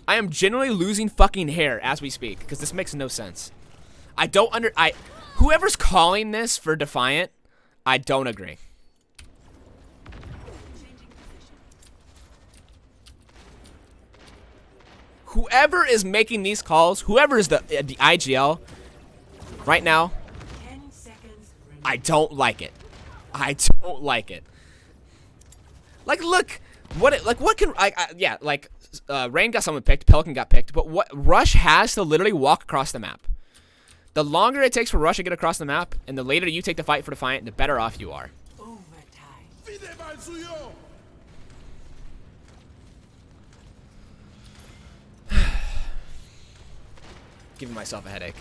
I am generally losing fucking hair as we speak because this makes no sense. Whoever's calling this for Defiant, I don't agree. Whoever is making these calls, whoever is the IGL right now, I don't like it. I don't like it. Like, look, Rain got someone picked, Pelican got picked, but what Rush has to literally walk across the map. The longer it takes for Rush to get across the map, and the later you take the fight for Defiant, the better off you are. Giving myself a headache.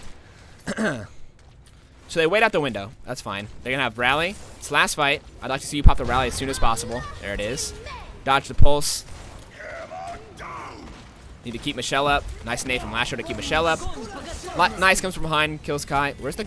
So they wait out the window. That's fine. They're gonna have rally. It's last fight. I'd like to see you pop the rally as soon as possible. There it is. Dodge the pulse. Need to keep Michelle up. Nice nade from Lasher to keep Michelle up. Nice comes from behind, kills Kai. Where's the...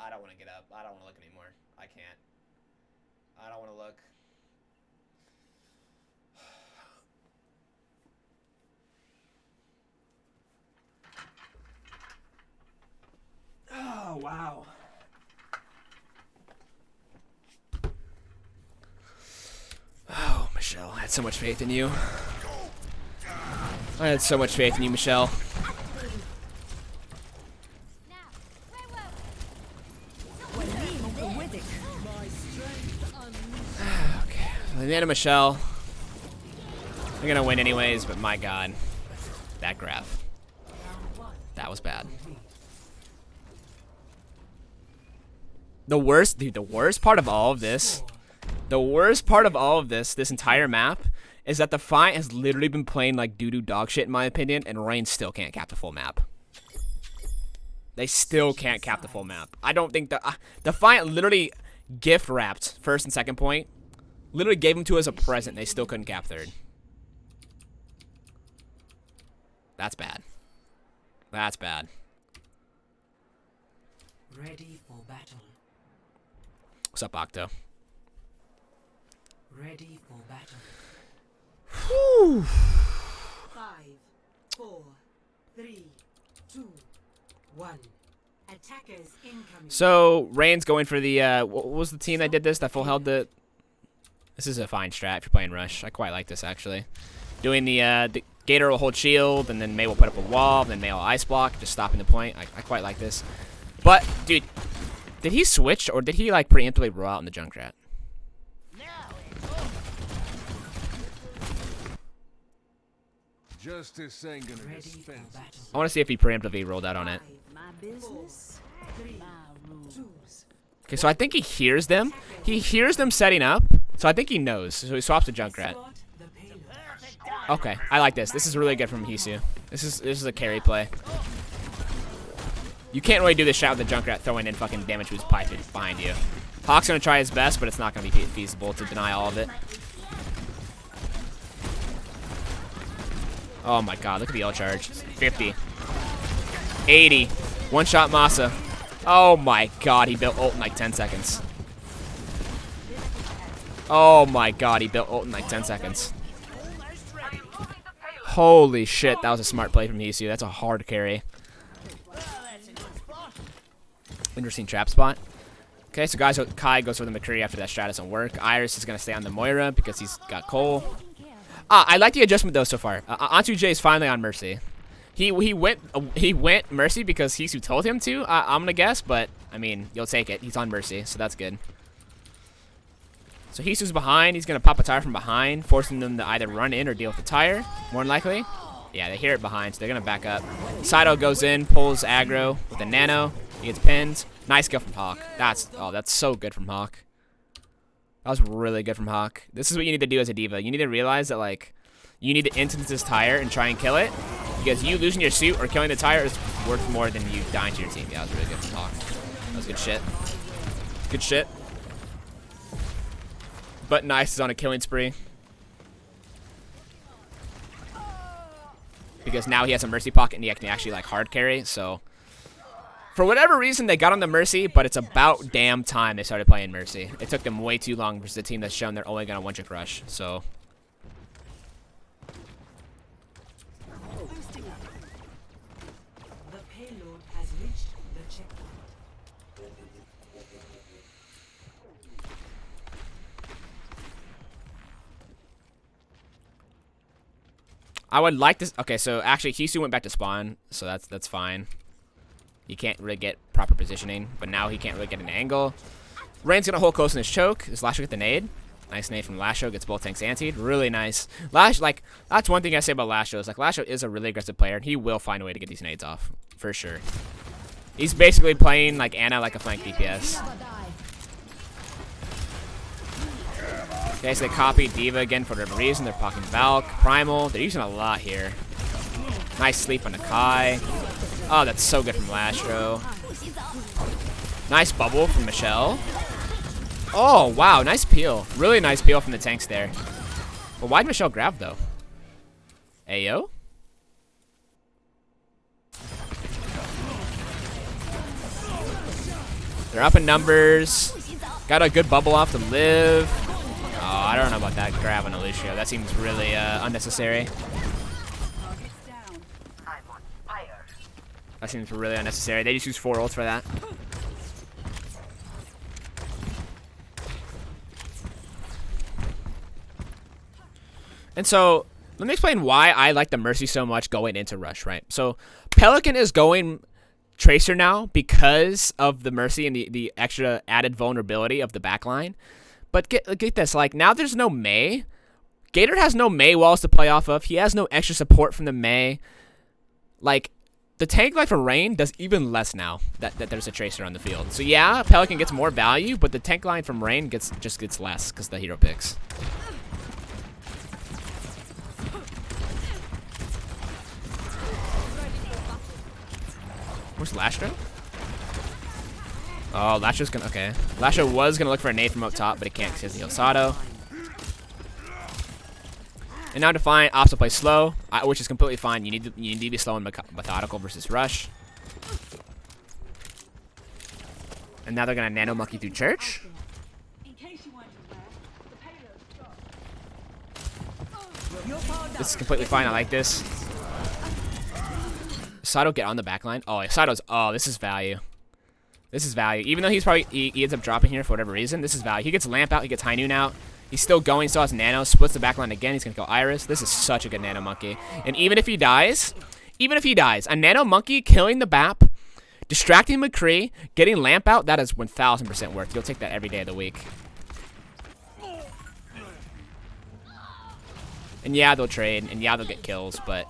I don't want to get up. I don't want to look anymore. I can't. I don't want to look. Oh, wow. Oh, Michelle, I had so much faith in you. I had so much faith in you, Michelle. Okay, the end of Michelle. They're gonna win anyways, but my god. That graph. That was bad. The worst part of all of this, this entire map, is that Defiant has literally been playing like doo-doo dog shit in my opinion, and Rain still can't cap the full map. They still can't cap the full map. I don't think the Defiant literally gift wrapped first and second point. Literally gave them to us as a present. They still couldn't cap third. That's bad. That's bad. Ready for battle. What's up, Octo? Ready for battle. Whew. 5, 4, 3, 2, 1. Attackers incoming. So Rain's going for the what was the team that did this? That full held the. This is a fine strat if you're playing Rush. I quite like this actually. Doing the Gator will hold shield, and then May will put up a wall, and then May will ice block, just stopping the point. I quite like this. But dude, did he switch or did he like preemptively roll out in the Junkrat? Justice ain't gonna dispense. I want to see if he preemptively rolled out on it. My business, my rules. Okay, so I think he hears them. He hears them setting up, so I think he knows. So he swaps to Junkrat. Okay, I like this. This is really good from Hisu. This is a carry play. You can't really do this shot with the Junkrat throwing in fucking damage boost pipe behind you. Hawk's gonna try his best, but it's not gonna be feasible to deny all of it. Oh my god, look at the L charge. 50. 80. One shot Masa. Oh my god, he built ult in like 10 seconds. Oh my god, he built ult in like 10 seconds. Holy shit, that was a smart play from Hisu. That's a hard carry. Interesting trap spot. Okay, so guys, Kai goes for the McCree after that strat doesn't work. Iris is going to stay on the Moira because he's got Cole. I like the adjustment though so far. Antu J is finally on Mercy. He went Mercy because Hisu told him to. I'm gonna guess, but I mean you'll take it. He's on Mercy, so that's good. So Hisu's behind. He's gonna pop a tire from behind, forcing them to either run in or deal with the tire. More than likely, yeah, they hear it behind, so they're gonna back up. Saito goes in, pulls aggro with a nano. He gets pinned. Nice kill from Hawk. That's so good from Hawk. That was really good from Hawk. This is what you need to do as a diva. You need to realize that, like, you need to instance this tire and try and kill it. Because you losing your suit or killing the tire is worth more than you dying to your team. Yeah, that was really good from Hawk. That was good shit. Good shit. But Nice is on a killing spree. Because now he has a Mercy pocket and he can actually, like, hard carry, so... For whatever reason, they got on the Mercy, but it's about damn time they started playing Mercy. It took them way too long versus a team that's shown they're only going to one-trick rush, so... The payload has reached the checkpoint. I would like this. Okay, so actually, Hisu went back to spawn, so that's fine. He can't really get proper positioning, but now he can't really get an angle. Rain's gonna hold close in his choke. Does Lasho get the nade? Nice nade from Lasho. Gets both tanks antied. Really nice. Lash, like, that's one thing I say about Lasho is like Lasho is a really aggressive player, and he will find a way to get these nades off for sure. He's basically playing like Ana like a flank DPS. Okay, so they copy Diva again for whatever reason. They're pocking Valk, Primal. They're using a lot here. Nice sleep on the Kai. Oh, that's so good from Lastro. Nice bubble from Michelle. Oh, wow. Nice peel. Really nice peel from the tanks there. But why'd Michelle grab, though? Ayo? They're up in numbers. Got a good bubble off to live. Oh, I don't know about that grab on Alicia. That seems really unnecessary. That seems really unnecessary. They just use 4 ults for that. And so, let me explain why I like the Mercy so much going into Rush, right? So, Pelican is going Tracer now because of the Mercy and the extra added vulnerability of the backline. But get this, like, now there's no Mei. Gator has no Mei walls to play off of. He has no extra support from the Mei. Like, the tank life for Rain does even less now that there's a Tracer on the field. So yeah, Pelican gets more value, but the tank line from Rain just gets less because the hero picks. Where's Lastra? Oh, Lastra's gonna, okay. Lastra was gonna look for a nade from up top, but he can't because he has the Dorado. And now Defiant opts to play slow, which is completely fine. You need to be slow and methodical versus rush. And now they're gonna nano monkey through church. This is completely fine. I like this. Sato get on the back line. Oh, Sato's. Oh, this is value. This is value. Even though he ends up dropping here for whatever reason, this is value. He gets Lamp out. He gets High Noon out. He's still going. Still has Nano. Splits the back line again. He's gonna go Iris. This is such a good Nano Monkey. And even if he dies, a Nano Monkey killing the BAP, distracting McCree, getting Lamp out, that is 1000% worth. You'll take that every day of the week. And yeah, they'll trade, and yeah, they'll get kills, but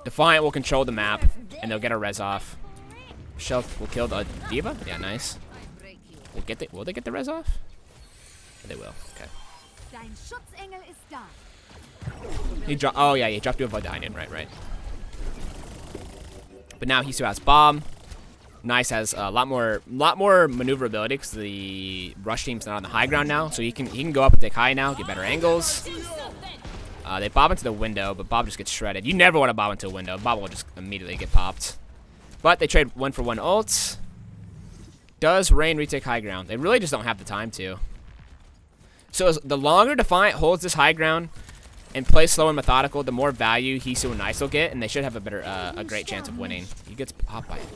Defiant will control the map, and they'll get a res off. Shelf will kill the Diva. Yeah, nice. Will they get the res off? They will. Okay. He dropped. Oh yeah, he dropped to avoid the Onion. Right. But now Hisu has bomb. Nice has a lot more maneuverability because the rush team's not on the high ground now, so he can go up and take high now, get better angles. They bob into the window, but Bob just gets shredded. You never want to bob into a window. Bob will just immediately get popped. But they trade 1-for-1 ults. Does Rain retake high ground? They really just don't have the time to. So the longer Defiant holds this high ground and plays slow and methodical, the more value Hisu and Nice will get, and they should have a great chance of winning. He gets popped by it.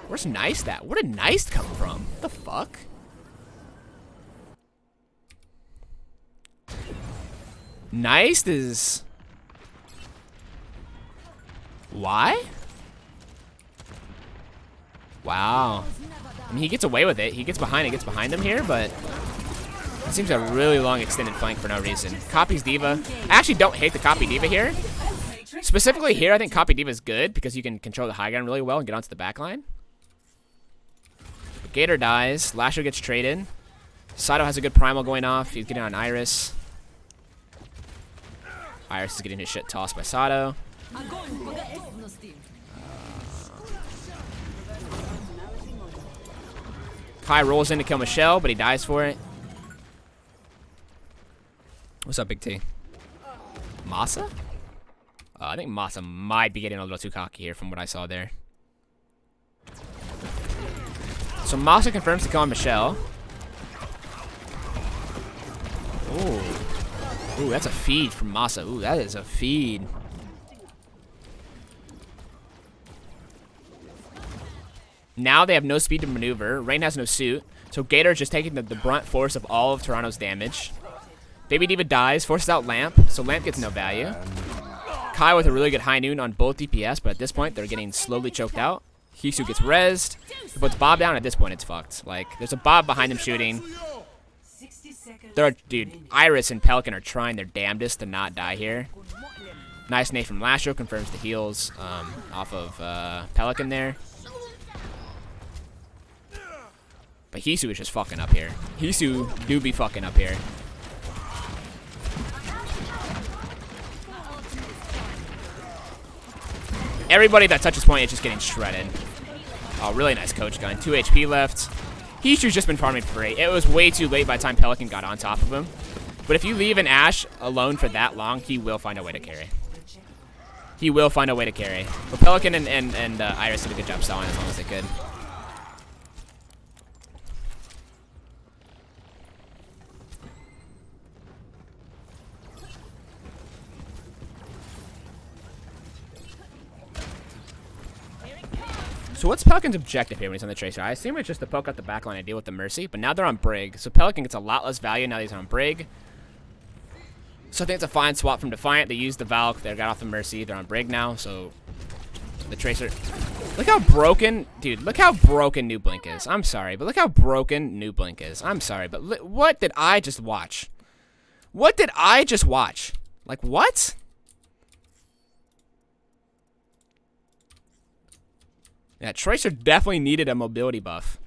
Where's Nice at? Where did Nice come from? What the fuck? Nice is... Why? Wow. I mean, he gets away with it. He gets behind them here, but... It seems a really long extended flank for no reason. Copies Diva. I actually don't hate the copy Diva here. Specifically here, I think copy Diva is good because you can control the high ground really well and get onto the back line. Gator dies. Lasher gets traded. Sato has a good primal going off. He's getting on Iris. Iris is getting his shit tossed by Sato. Kai rolls in to kill Michelle, but he dies for it. What's up, Big T? Masa? I think Masa might be getting a little too cocky here from what I saw there. So Masa confirms to kill on Michelle. Ooh, that's a feed from Masa. Ooh, that is a feed. Now they have no speed to maneuver. Rain has no suit. So Gator is just taking the brunt force of all of Toronto's damage. Baby Diva dies, forces out Lamp, so Lamp gets no value. Kai with a really good high noon on both DPS, but at this point, they're getting slowly choked out. Hisu gets rezzed. He puts Bob down. At this point, it's fucked. Like, there's a Bob behind him shooting. Dude, Iris and Pelican are trying their damnedest to not die here. Nice nade from Lastro confirms the heals off of Pelican there. But Hisu is just fucking up here. Hisu do be fucking up here. Everybody that touches point is just getting shredded. Oh, really nice coach gun. 2 HP left. Hisu's just been farming for 8. It was way too late by the time Pelican got on top of him. But if you leave an Ashe alone for that long, he will find a way to carry. He will find a way to carry. But Pelican and Iris did a good job stalling as long as they could. So what's Pelican's objective here when he's on the Tracer? I assume it's just to poke out the backline and deal with the Mercy, but now they're on Brig. So Pelican gets a lot less value now that he's on Brig. So I think it's a fine swap from Defiant. They used the Valk, they got off the Mercy, they're on Brig now, so the Tracer... Look how broken... Dude, look how broken New Blink is. I'm sorry, but look how broken New Blink is. I'm sorry, but what did I just watch? What did I just watch? Like, what? Yeah, Tracer definitely needed a mobility buff.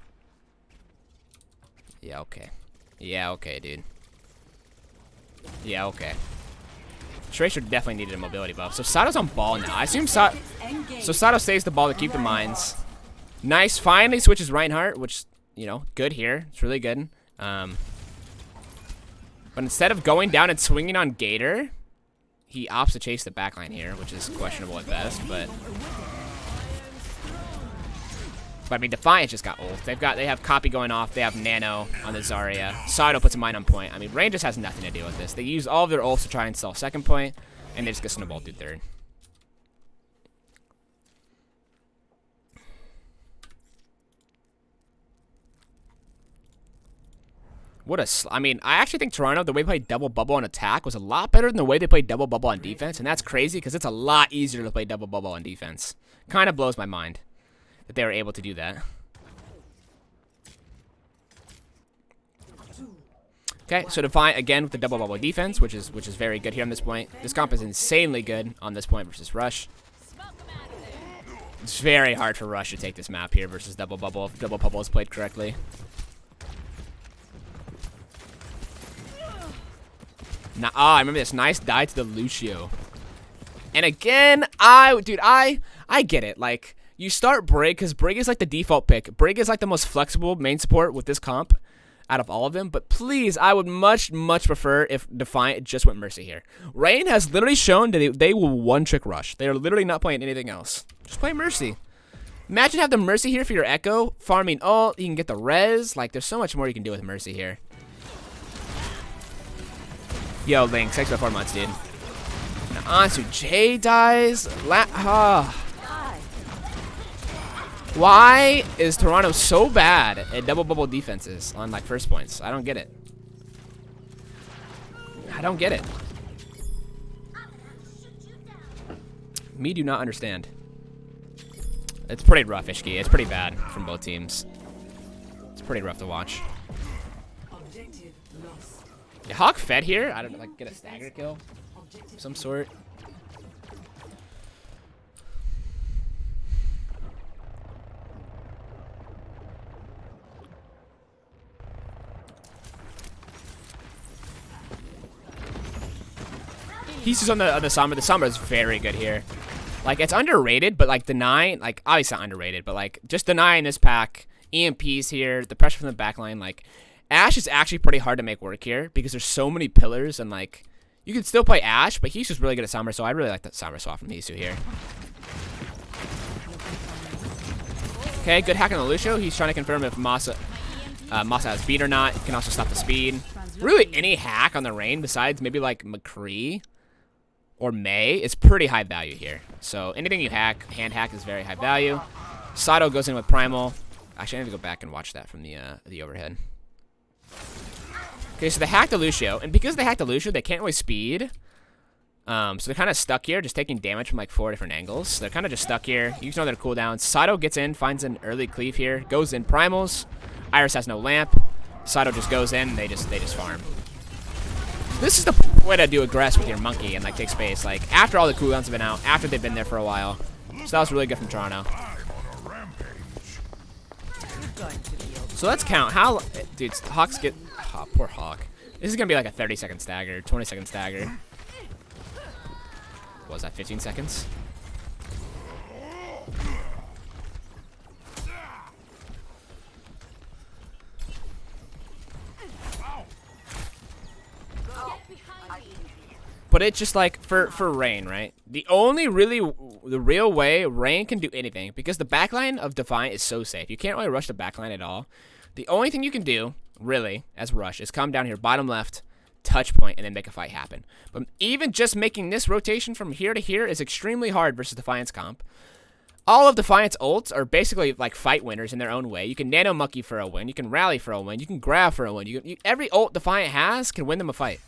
Yeah, okay. Yeah, okay, dude. Yeah, okay. Tracer definitely needed a mobility buff. So Sato's on ball now. I assume so Sato saves the ball to keep the mines. Nice. Finally switches Reinhardt, which, you know, good here. It's really good. But instead of going down and swinging on Gator, he opts to chase the backline here, which is questionable at best. But I mean, Defiant just got ult. They have copy going off. They have nano on the Zarya. Sato puts a mine on point. I mean, Rain just has nothing to do with this. They use all of their ults to try and sell second point, and they just get snowballed through third. I mean, I actually think Toronto, the way they played double bubble on attack was a lot better than the way they played double bubble on defense, and that's crazy because it's a lot easier to play double bubble on defense. Kind of blows my mind that they were able to do that. Okay, so Defiant again with the double bubble defense, which is very good here on this point. This comp is insanely good on this point versus Rush. It's very hard for Rush to take this map here versus double bubble if double bubble is played correctly. Now, I remember this nice die to the Lucio. And again, I get it. Like, you start Brig, because Brig is like the default pick. Brig is like the most flexible main support with this comp out of all of them. But please, I would much, much prefer if Defiant just went Mercy here. Rain has literally shown that they will one-trick Rush. They are literally not playing anything else. Just play Mercy. Imagine have the Mercy here for your Echo. Farming ult, you can get the res. Like, there's so much more you can do with Mercy here. Yo, Link, 6 by 4 months, dude. Now, Ansu J dies. Why is Toronto so bad at double bubble defenses on like first points? I don't get it. I don't get it. Me do not understand. It's pretty rough, Ishki. It's pretty bad from both teams. It's pretty rough to watch. Yeah, Hawk fed here. I don't know, like get a stagger kill of some sort. He's just on the Sombra. The Sombra is very good here. Like, it's underrated, but like deny, like obviously not underrated, but like just denying this pack, EMPs here, the pressure from the backline, like Ashe is actually pretty hard to make work here because there's so many pillars and like you can still play Ashe, but he's just really good at Sombra, so I really like that Sombra swap from these two here. Okay, good hack on the Lucio. He's trying to confirm if Masa has speed or not. He can also stop the speed. Really, any hack on the Rain besides maybe like McCree or May is pretty high value here. So anything you hack, hand hack is very high value. Sato goes in with Primal. Actually, I need to go back and watch that from the overhead. Okay, so they hacked the Lucio, and because they hacked the Lucio, they can't really speed. So they're kind of stuck here, just taking damage from like 4 different angles. So they're kind of just stuck here. You can know their cooldowns. Sato gets in, finds an early cleave here, goes in Primals. Iris has no lamp. Sato just goes in, they just farm. This is the way to do aggress with your monkey and like take space. Like after all the cooldowns have been out, after they've been there for a while. So that was really good from Toronto. So let's count how, dude. Hawks get, oh, poor Hawk. This is gonna be like a 30-second stagger, 20-second stagger. What was that, 15 seconds? But it's just like for Rain, right? The real way Rain can do anything, because the backline of Defiant is so safe. You can't really rush the backline at all. The only thing you can do, really, as Rush, is come down here, bottom left, touch point, and then make a fight happen. But even just making this rotation from here to here is extremely hard versus Defiant's comp. All of Defiant's ults are basically like fight winners in their own way. You can nano monkey for a win, you can rally for a win, you can grab for a win. Every ult Defiant has can win them a fight.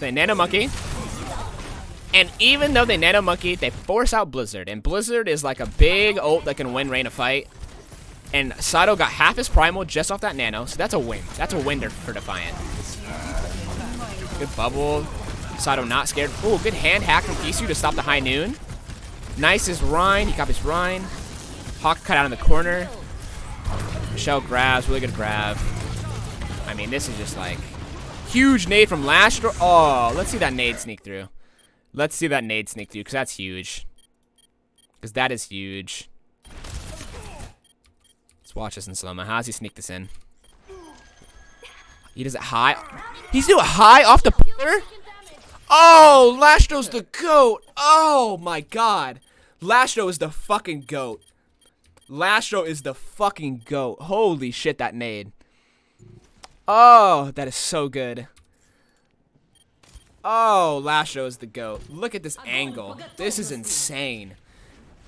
They nano monkey, and even though they nano monkey, they force out Blizzard, and Blizzard is like a big ult that can win Rain a fight. And Sato got half his primal just off that nano, so that's a win. That's a win for Defiant. Good bubble. Sato not scared. Ooh, good hand hack from Isu to stop the high noon. Nice is Rhine. He copies Rhine. Hawk cut out in the corner. Michelle grabs. Really good grab. I mean, this is just like huge nade from Lastro. Oh, let's see that nade sneak through. Let's see that nade sneak through because that's huge. Because that is huge. Let's watch this in slow-mo. How does he sneak this in? He does it high. He's doing high off the pillar? Oh, Lastro's the GOAT. Oh, my God. Lastro is the fucking GOAT. Lastro is the fucking GOAT. Holy shit, that nade. Oh, that is so good. Oh, Lastro is the GOAT. Look at this angle. This is insane.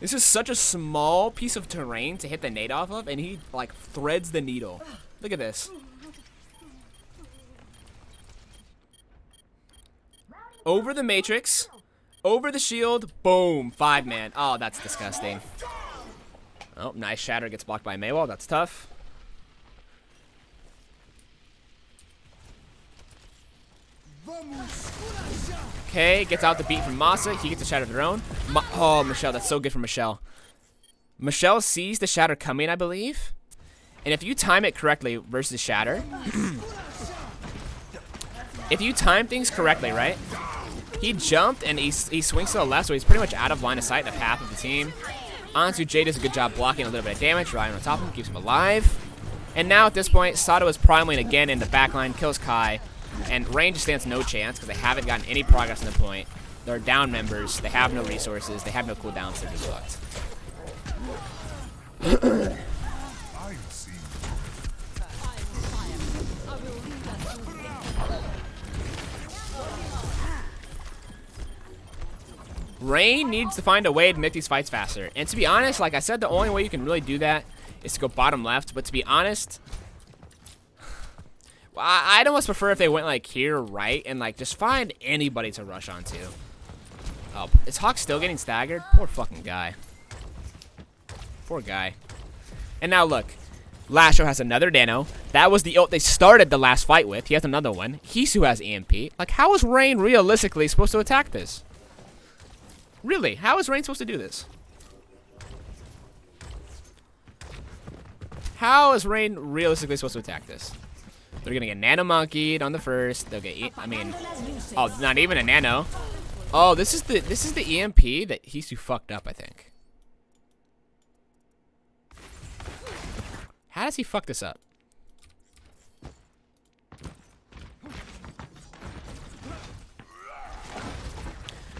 This is such a small piece of terrain to hit the nade off of, and he, like, threads the needle. Look at this. Over the matrix. Over the shield. Boom. 5-man. Oh, that's disgusting. Oh, nice shatter gets blocked by Maywall. That's tough. Okay, gets out the beat from Masa. He gets a shatter of their own. Oh, Michelle. That's so good for Michelle. Michelle sees the shatter coming, I believe. And if you time it correctly versus shatter. If you time things correctly, right? He jumped and he swings to the left, so he's pretty much out of line of sight, the path of the team. Anzu Jay does a good job blocking a little bit of damage. Ryan on top of him, keeps him alive. And now at this point, Sato is primaling again in the backline, kills Kai. And Rain just stands no chance because they haven't gotten any progress on the point. They're down members. They have no resources. They have no cooldowns. They're just fucked. Rain needs to find a way to make these fights faster. And to be honest, like I said, the only way you can really do that is to go bottom left. But to be honest, I'd almost prefer if they went like here, right, and like just find anybody to rush onto. Oh, is Hawk still getting staggered? Poor fucking guy. Poor guy. And now look, Lasho has another Nano. That was the ult they started the last fight with. He has another one. Hisu has EMP. Like, how is Rain realistically supposed to attack this? Really, how is Rain supposed to do this? How is Rain realistically supposed to attack this? They're gonna get Nano Monkeyed on the first. They'll get, I mean, oh, not even a Nano. Oh, this is the EMP that Hisu fucked up, I think. How does he fuck this up?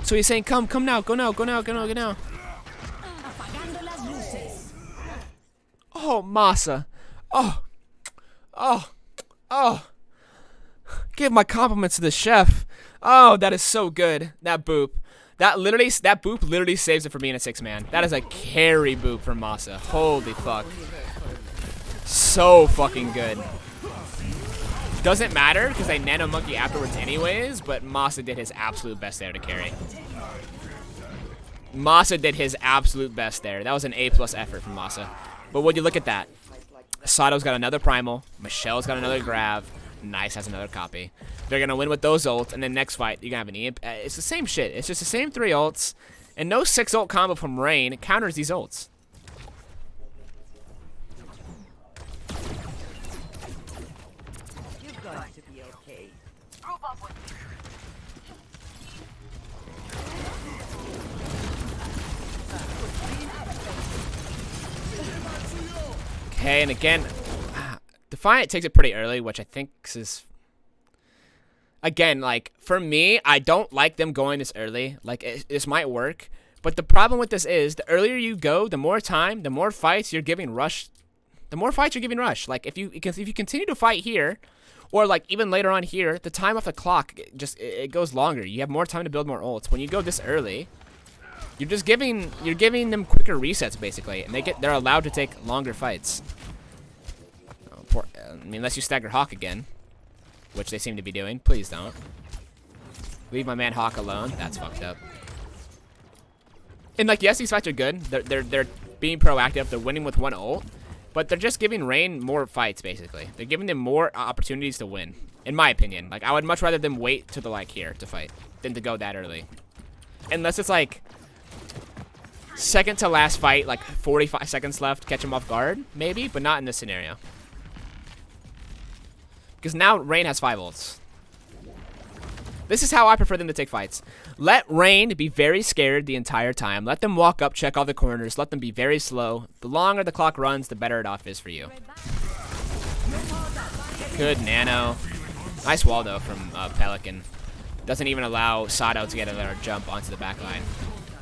So he's saying, come now, go now, go now, go now, go now. Oh, Masa. Oh. Give my compliments to the chef. Oh, that is so good. That boop. That boop literally saves it for being a 6-man. That is a carry boop for Masa. Holy fuck. So fucking good. Doesn't matter because they nano monkey afterwards anyways, but Masa did his absolute best there to carry. Masa did his absolute best there. That was an A+ effort from Masa. But would you look at that? Sato's got another primal. Michelle's got another grab. Nice has another copy. They're going to win with those ults, and then next fight, you're going to have an EMP. It's the same shit. It's just the same 3 ults, and no 6 ult combo from Rain counters these ults. You've got to be okay. Okay, and again, Defiant takes it pretty early, which I think is... Again, like, for me, I don't like them going this early. Like, this might work. But the problem with this is, the earlier you go, the more time, the more fights you're giving Rush. The more fights you're giving Rush. Like, if you continue to fight here, or, like, even later on here, the time off the clock, it goes longer. You have more time to build more ults. When you go this early, you're giving them quicker resets, basically. And they're allowed to take longer fights. Oh, I mean, unless you stagger Hawk again. Which they seem to be doing. Please don't. Leave my man Hawk alone. That's fucked up. And like, yes, these fights are good. They're being proactive. They're winning with 1 ult. But they're just giving Rain more fights, basically. They're giving them more opportunities to win. In my opinion. Like, I would much rather them wait to the, like, here to fight than to go that early. Unless it's like... second to last fight, like 45 seconds left, catch him off guard, maybe, but not in this scenario. Because now Rain has 5 ults. This is how I prefer them to take fights. Let Rain be very scared the entire time. Let them walk up, check all the corners. Let them be very slow. The longer the clock runs, the better it off is for you. Good nano. Nice wall, though, from Pelican. Doesn't even allow Sado to get another jump onto the back line.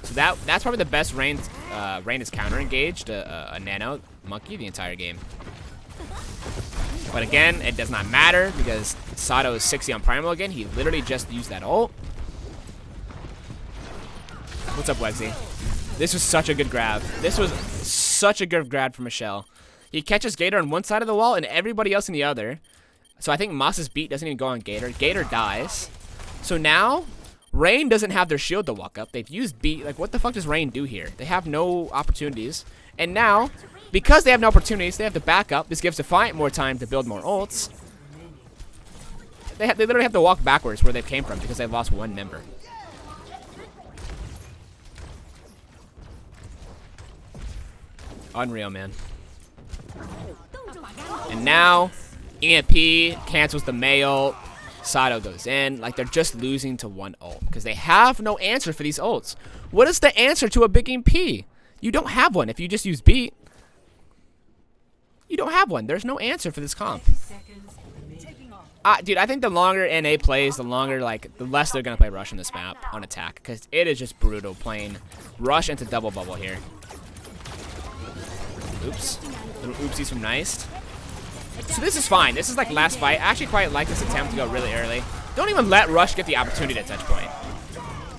So that's probably the best Rain is counter-engaged a nano monkey the entire game. But again, it does not matter because Sado is 60 on Primal again. He literally just used that ult. What's up, Wegsy? This was such a good grab. This was such a good grab from Michelle. He catches Gator on one side of the wall and everybody else on the other. So I think Moss's beat doesn't even go on Gator. Gator dies. So now, Rain doesn't have their shield to walk up. They've used beat. Like, what the fuck does Rain do here? They have no opportunities. And now, because they have no opportunities, they have to back up. This gives Defiant more time to build more ults. They literally have to walk backwards where they came from because they lost 1 member. Unreal, man. And now, EMP cancels the Mei ult. Sado goes in. Like, they're just losing to 1 ult because they have no answer for these ults. What is the answer to a big EMP? You don't have one if you just use beat. You don't have one. There's no answer for this comp. Dude, I think the longer NA plays, the less they're going to play Rush on this map on attack. Because it is just brutal playing Rush into double bubble here. Oops. Little oopsies from Nice. So this is fine. This is like last fight. I actually quite like this attempt to go really early. Don't even let Rush get the opportunity at touch point.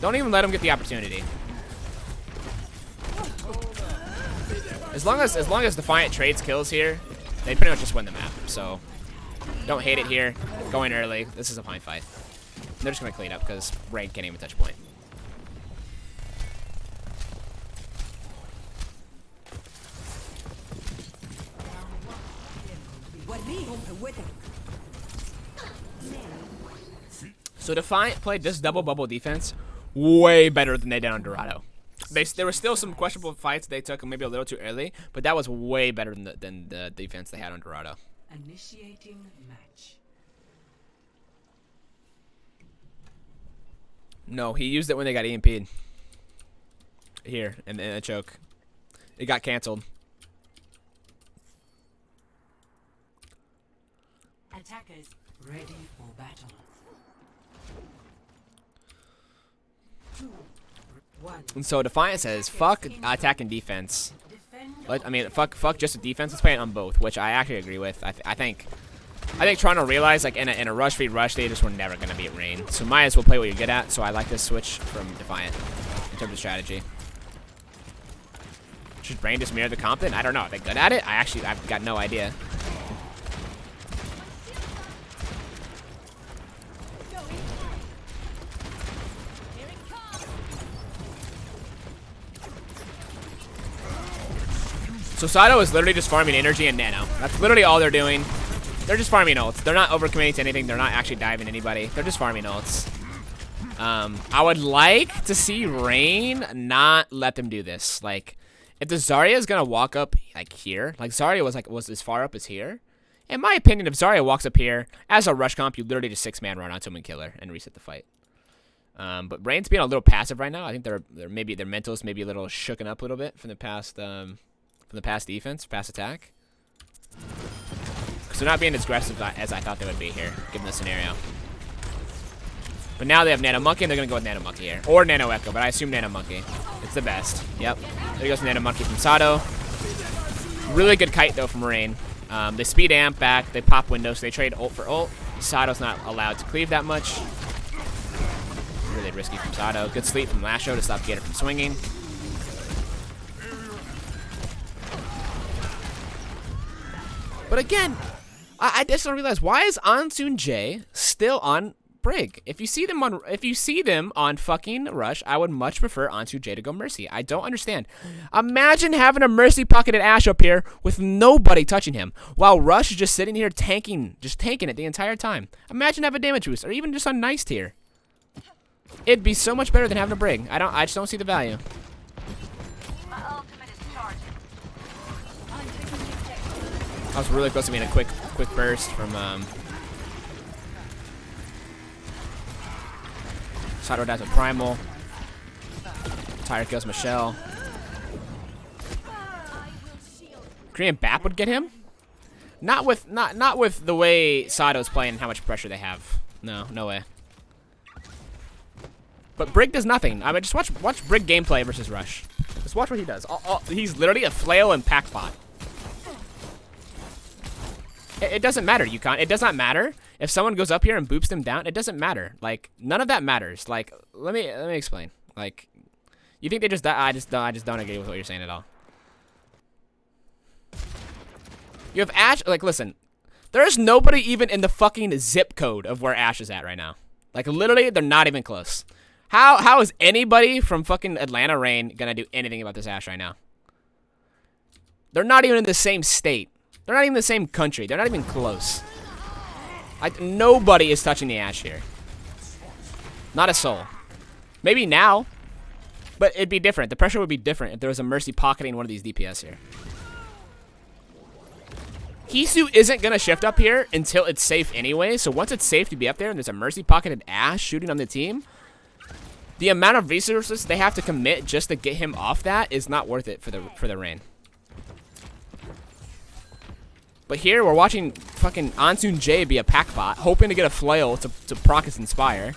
Don't even let him get the opportunity. As long as Defiant trades kills here, they pretty much just win the map. So don't hate it here. Going early. This is a fine fight. They're just gonna clean up because Rain can't even touch point. So Defiant played this double bubble defense way better than they did on Dorado. There were still some questionable fights they took maybe a little too early, but that was way better than the defense they had on Dorado. Initiating match. No, he used it when they got EMP'd. Here, in a choke. It got canceled. Attackers ready for battle. 2, 1. And so Defiant says, fuck attack and defense. Fuck just the defense. Let's play it on both, which I actually agree with. I think Toronto realized, like, in a rush feed rush, they just were never going to beat Rain. So might as well play what you're good at. So I like this switch from Defiant in terms of strategy. Should Rain just mirror the comp then? I don't know. Are they good at it? I've got no idea. So Sado is literally just farming energy and nano. That's literally all they're doing. They're just farming ults. They're not overcommitting to anything. They're not actually diving anybody. They're just farming ults. I would like to see Rain not let them do this. Like, if the Zarya is gonna walk up like here, like Zarya was as far up as here. In my opinion, if Zarya walks up here as a rush comp, you literally just 6-man run onto him and kill her and reset the fight. But Rain's being a little passive right now. I think maybe their mentals maybe a little shooken up a little bit from the past defense, past attack. So not being as aggressive as I thought they would be here, given the scenario. But now they have Nano Monkey, and they're going to go with Nano Monkey here. Or Nano Echo, but I assume Nano Monkey. It's the best. Yep. There goes Nano Monkey from Sado. Really good kite, though, from Rain. They speed amp back. They pop windows. So they trade ult for ult. Sado's not allowed to cleave that much. Really risky from Sado. Good sleep from Lasho to stop Gator from swinging. But again, I just don't realize, why is Ansun J still on Brig? If you see them on fucking Rush, I would much prefer Ansun J to go Mercy. I don't understand. Imagine having a Mercy pocketed Ashe up here with nobody touching him, while Rush is just sitting here tanking it the entire time. Imagine having a damage boost, or even just on Nice tier. It'd be so much better than having a Brig. I just don't see the value. I was really close to being a quick burst from Sato down to Primal. Tire kills Michelle. Korean Bap would get him? Not with the way Sato's playing and how much pressure they have. No, no way. But Brig does nothing. I mean, just watch Brig gameplay versus Rush. Just watch what he does. He's literally a flail and pack bot. It doesn't matter, Yukon. It does not matter if someone goes up here and boops them down. It doesn't matter. Like, none of that matters. Like, let me explain. Like, you think they just die? I just don't agree with what you're saying at all. You have Ash. Like, listen, there's nobody even in the fucking zip code of where Ash is at right now. Like, literally, they're not even close. How is anybody from fucking Atlanta Reign gonna do anything about this Ash right now? They're not even in the same state. They're not even in the same country. They're not even close. Like, nobody is touching the Ash here. Not a soul. Maybe now, but it'd be different. The pressure would be different if there was a Mercy pocketing one of these DPS here. Hisu isn't going to shift up here until it's safe anyway, so once it's safe to be up there and there's a Mercy pocketed Ash shooting on the team, the amount of resources they have to commit just to get him off that is not worth it for the Reign. But here we're watching fucking Ansun J be a pack bot, hoping to get a flail to proc his Inspire.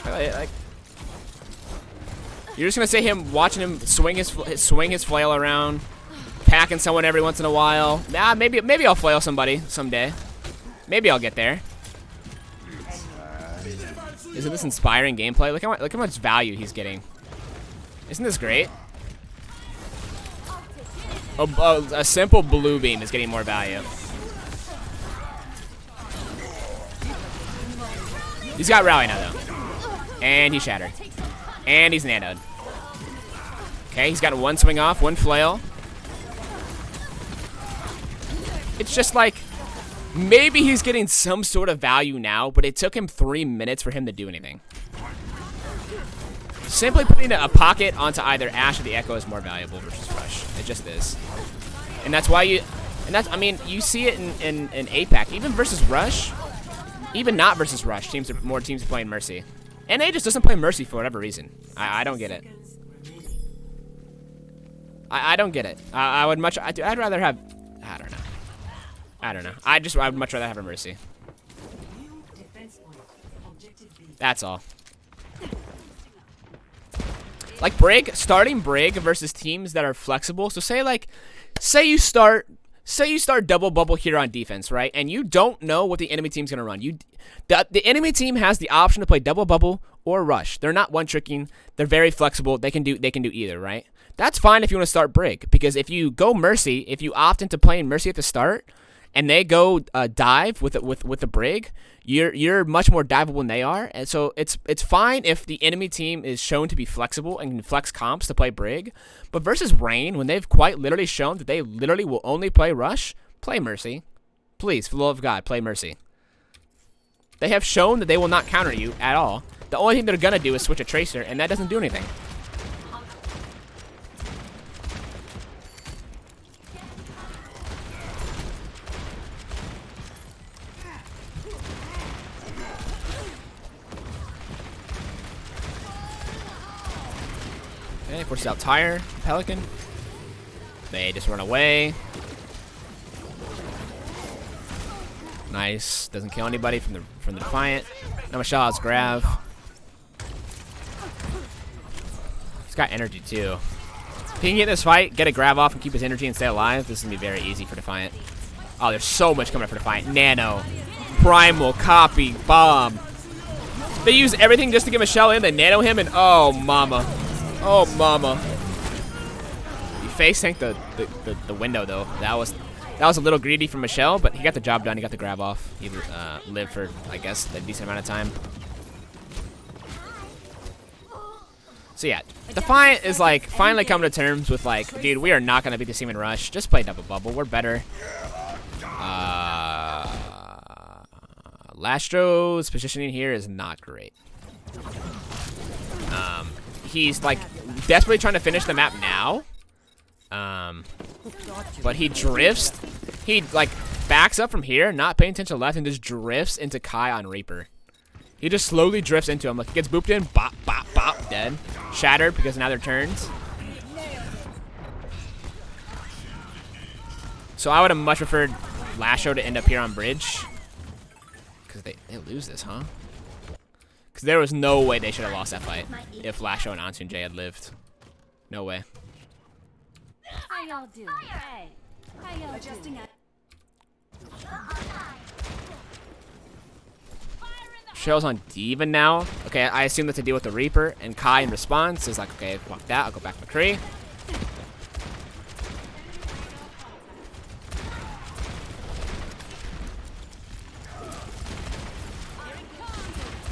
Like, you're just gonna say him watching him swing his flail around, packing someone every once in a while. Nah, maybe I'll flail somebody someday. Maybe I'll get there. Isn't this inspiring gameplay? Look how much value he's getting. Isn't this great? A simple blue beam is getting more value. He's got rally now though, and he's shattered, and he's nanoed. Okay, he's got one swing off, one flail. It's just like, maybe he's getting some sort of value now, but it took him 3 minutes for him to do anything. Simply putting a pocket onto either Ash or the Echo is more valuable versus Rush. It just is. And that's why I mean, you see it in APAC. Even versus Rush, even not versus Rush, more teams are playing Mercy. NA just doesn't play Mercy for whatever reason. I don't get it. I don't get it. I'd rather have, I don't know. I would much rather have a Mercy. That's all. Like starting Brig versus teams that are flexible. So say you start double bubble here on defense, right? And you don't know what the enemy team's gonna run. The enemy team has the option to play double bubble or Rush. They're not one tricking. They're very flexible. They can do either, right? That's fine if you want to start Brig, because if you go Mercy, if you opt into playing Mercy at the start, and they go dive with the Brig, you're much more diveable than they are, and so it's fine if the enemy team is shown to be flexible and can flex comps to play Brig. But versus Reign, when they've quite literally shown that they literally will only play Rush, play Mercy. Please, for the love of God, play Mercy. They have shown that they will not counter you at all. The only thing they're gonna do is switch a Tracer, and that doesn't do anything. Okay, forces out Tire, Pelican. They just run away. Nice. Doesn't kill anybody from the Defiant. Now Michelle has Grav. He's got energy too. If he can get this fight, get a Grav off and keep his energy and stay alive, this is gonna be very easy for Defiant. Oh, there's so much coming up for Defiant. Nano, Primal, Copy, Bomb. They use everything just to get Michelle in. They nano him, and oh mama. Oh mama. He face tanked the window though. That was a little greedy from Michelle, but he got the job done. He got the grab off. He lived for, I guess, a decent amount of time. So yeah, Defiant is like finally coming to terms with like, dude, we are not gonna beat the Seaman Rush. Just play double bubble. We're better. Lastro's positioning here is not great. he's like desperately trying to finish the map now. But he drifts. He like backs up from here, not paying attention to left, and just drifts into Kai on Reaper. He just slowly drifts into him. Like, he gets booped in, bop, bop, bop, dead. Shattered because now they're turns. So I would have much preferred Lasho to end up here on bridge. Because they lose this, huh? Because there was no way they should have lost that fight if Lasho and Ansun J had lived. No way. How y'all doing? Hey, how y'all doing? Cheryl's on Diva now. Okay, I assume that's to deal with the Reaper. And Kai in response is like, okay, fuck that. I'll go back to McCree.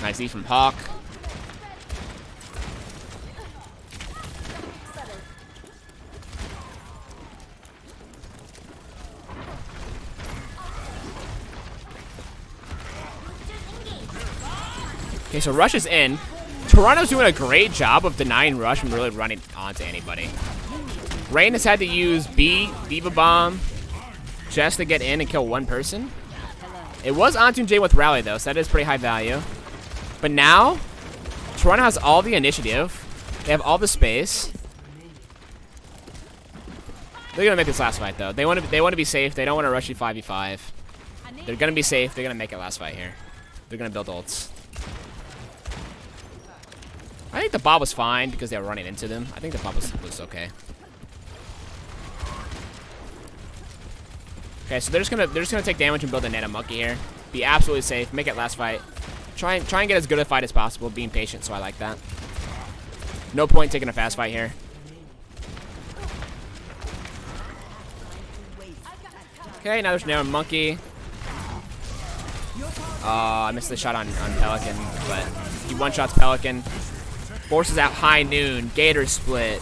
Nice E from Hawk. Okay, so Rush is in. Toronto's doing a great job of denying Rush from really running onto anybody. Rain has had to use B, Diva Bomb, just to get in and kill one person. It was Antun J with Rally, though, so that is pretty high value. But now, Toronto has all the initiative. They have all the space. They're gonna make this last fight, though. They want to be safe. They don't want to rush you 5v5. They're gonna be safe. They're gonna make it last fight here. They're gonna build ults. I think the Bob was fine because they were running into them. I think the Bob was okay. Okay, so they're just gonna take damage and build a Nano Monkey here. Be absolutely safe. Make it last fight. Try and get as good a fight as possible. Being patient, so I like that. No point taking a fast fight here. Okay, now there's Nano Monkey. I missed the shot on Pelican, but he one-shots Pelican. Forces out High Noon. Gator split.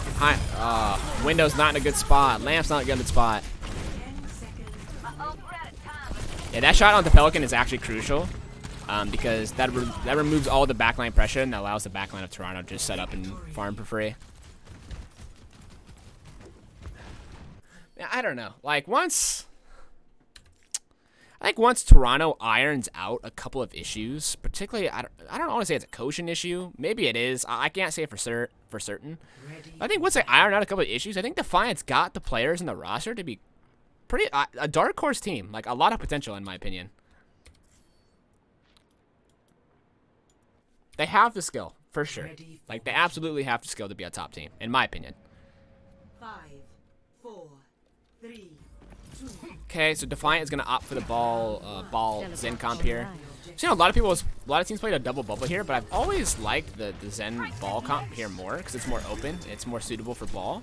Window's not in a good spot. Lamp's not in a good spot. Yeah, that shot on the Pelican is actually crucial because that removes all the backline pressure and allows the backline of Toronto to just set up and farm for free. Yeah, I don't know. Like I think once Toronto irons out a couple of issues, particularly, I don't want to say it's a coaching issue. Maybe it is. I can't say it for certain. I think once they iron out a couple of issues, I think Defiant's got the players in the roster to be pretty a dark horse team. Like, a lot of potential, in my opinion. They have the skill, for sure. Like, they absolutely have the skill to be a top team, in my opinion. 5, 4, 3, 2. Okay, so Defiant is gonna opt for the ball Zen comp here. So, you know, a lot of teams played a double bubble here, but I've always liked the Zen ball comp here more because it's more open. It's more suitable for ball.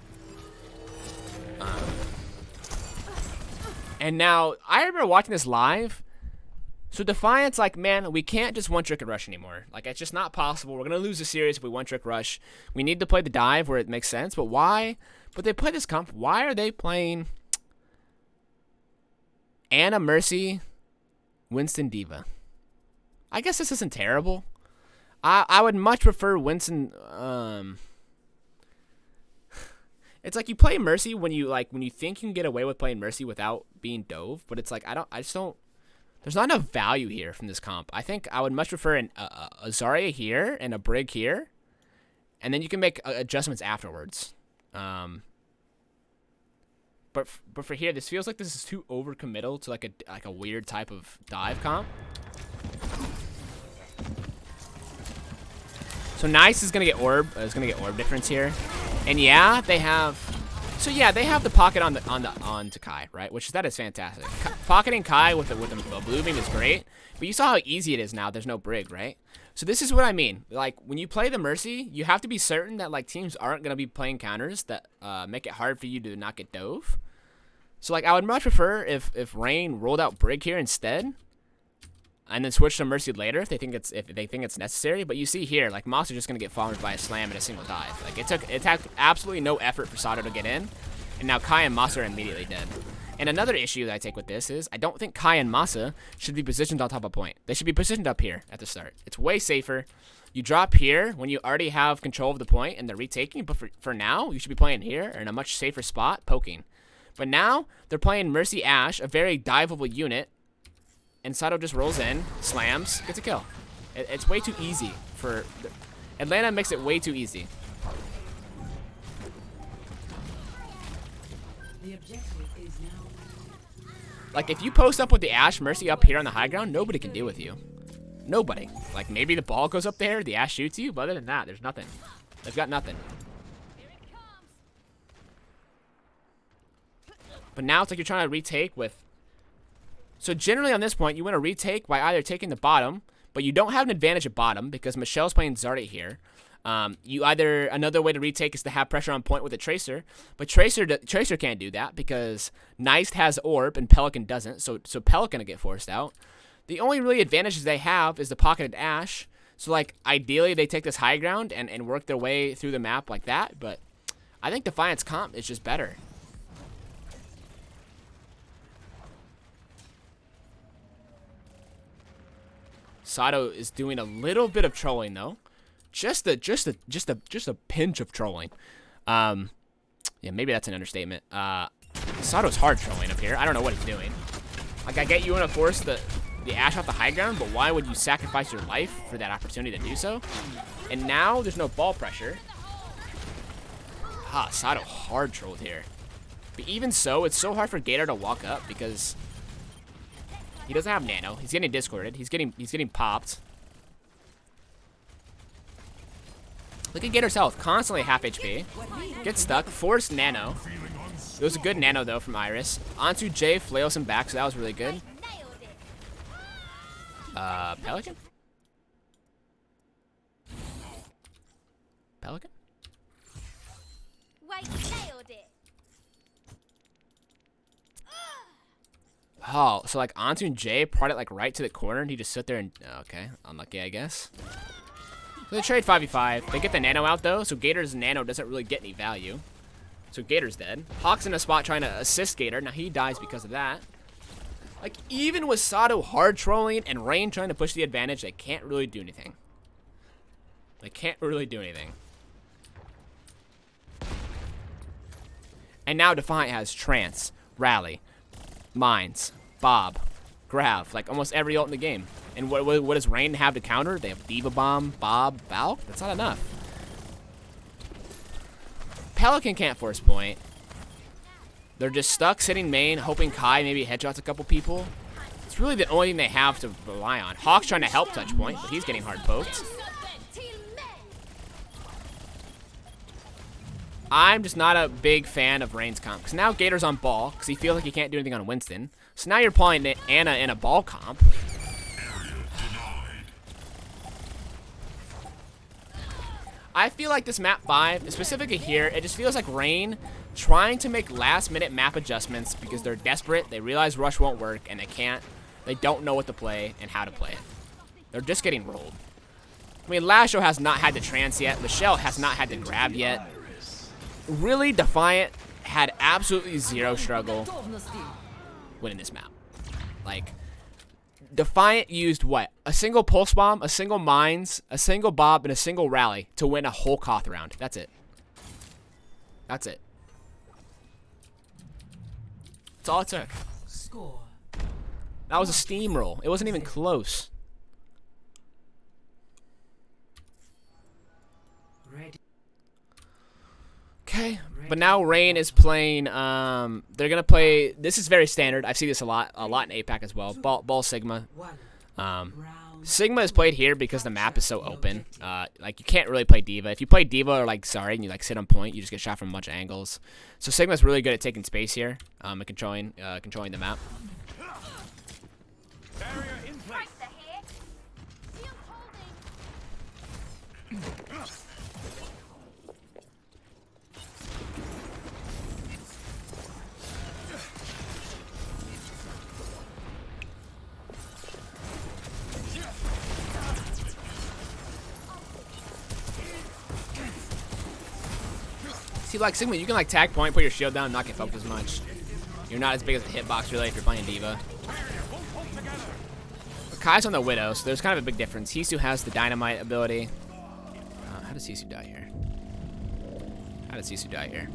And now I remember watching this live. So Defiant's like, man, we can't just one-trick and rush anymore. Like, it's just not possible. We're gonna lose the series if we one-trick rush. We need to play the dive where it makes sense. But why? But they play this comp. Why are they playing Anna Mercy, Winston Diva? I guess this isn't terrible. I would much prefer Winston. It's like you play Mercy when you think you can get away with playing Mercy without being dove, but it's like I just don't. There's not enough value here from this comp. I think I would much prefer a Zarya here and a Brig here, and then you can make adjustments afterwards. But for here, this feels like this is too overcommittal to like a weird type of dive comp. So Nice is gonna get orb. Difference here, and yeah, they have. So yeah, they have the pocket on to Kai, right? That is fantastic. Pocketing Kai with a blue beam is great, but you saw how easy it is now. There's no Brig, right? So this is what I mean. Like, when you play the Mercy, you have to be certain that like teams aren't gonna be playing counters that make it hard for you to not get dove. So like, I would much prefer if Rain rolled out Brig here instead, and then switch to Mercy later if they think it's necessary. But you see here, like, Moss is just gonna get farmed by a slam and a single dive. Like, it took absolutely no effort for Sato to get in, and now Kai and Moss are immediately dead. And another issue that I take with this is I don't think Kai and Masa should be positioned on top of point. They should be positioned up here at the start. It's way safer. You drop here when you already have control of the point and they're retaking, but for now, you should be playing here in a much safer spot, poking. But now, they're playing Mercy Ashe, a very diveable unit, and Sato just rolls in, slams, gets a kill. It's way too easy for... Atlanta makes it way too easy. The objective is now. Like, if you post up with the Ashe Mercy up here on the high ground, nobody can deal with you. Nobody. Like, maybe the ball goes up there, the Ashe shoots you, but other than that, there's nothing. They've got nothing. But now it's like you're trying to retake with... So generally on this point, you want to retake by either taking the bottom, but you don't have an advantage at bottom because Michelle's playing Zarya here. Another way to retake is to have pressure on point with a Tracer, but Tracer can't do that because Neist has Orb and Pelican doesn't, so Pelican will get forced out. The only really advantages they have is the pocketed Ashe, so like ideally they take this high ground and work their way through the map like that, but I think Defiant's comp is just better. Sato is doing a little bit of trolling though. Just a pinch of trolling. Yeah, maybe that's an understatement. Sato's hard trolling up here. I don't know what he's doing. Like, I get you want to force the Ashe off the high ground, but why would you sacrifice your life for that opportunity to do so? And now there's no ball pressure. Sato hard trolled here. But even so, it's so hard for Gator to walk up because he doesn't have nano. He's getting discorded. He's getting popped. Look at Gator's health. Constantly half HP. Gets stuck. Forced nano. It was a good nano, though, from Iris. Onto Jay, flails him back, so that was really good. Pelican? Pelican? Oh, so like Antu and Jay brought it like right to the corner and he just sit there and... Okay, unlucky, I guess. So they trade 5v5. They get the nano out though, so Gator's nano doesn't really get any value. So Gator's dead. Hawk's in a spot trying to assist Gator. Now he dies because of that. Like, even with Sato hard trolling and Rain trying to push the advantage, they can't really do anything. They can't really do anything. And now Defiant has Trance, Rally, Mines, Bob, Grav, like almost every ult in the game. And what does Rain have to counter? They have Diva Bomb, Bob, Valk? That's not enough. Pelican can't force point. They're just stuck sitting main, hoping Kai maybe headshots a couple people. It's really the only thing they have to rely on. Hawk's trying to help touch point, but he's getting hard poked. I'm just not a big fan of Rain's comp. Because now Gator's on ball, because he feels like he can't do anything on Winston. So now you're playing Anna in a ball comp. I feel like this map 5, specifically here, it just feels like Rain trying to make last-minute map adjustments because they're desperate, they realize Rush won't work, and they don't know what to play and how to play it. They're just getting rolled. I mean, Lasho has not had the trance yet. Michelle has not had the grab yet. Really, Defiant had absolutely zero struggle winning this map. Like, Defiant used what? A single pulse bomb, a single mines, a single bob, and a single rally to win a whole Koth round. That's it. That's it. That's all it took. Score. That was a steamroll. It wasn't even close. Ready. Okay, but now Rain is playing. They're gonna play. This is very standard. I see this a lot in APAC as well. Ball Sigma. Sigma is played here because the map is so open. Like you can't really play Diva. If you play Diva or like Zarya and you like sit on point, you just get shot from a bunch of angles. So Sigma's really good at taking space here, and controlling the map. Barrier in place. See, like Sigma, you can like tag point, put your shield down, and not get focused as much. You're not as big as a hitbox really if you're playing Diva. Kai's on the Widow, so there's kind of a big difference. He still has the Dynamite ability. How does Sisu die here? How does Sisu die here?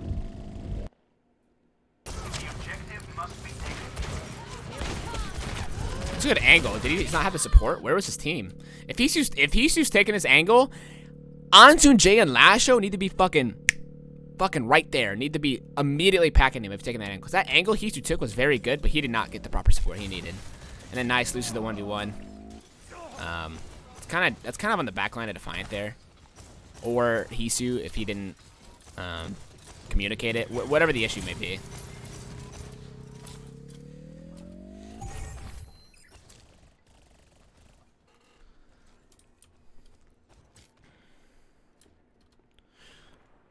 It's a good angle. Did he not have the support? Where was his team? If Hisu's taking his angle, Ansun, Jay, and Lasho need to be fucking right there. Need to be immediately packing him if taking that angle. Because that angle Hisu took was very good, but he did not get the proper support he needed. And then Nice loses the 1v1. That's kind of on the back line of Defiant there. Or Hisu if he didn't communicate it. Whatever the issue may be.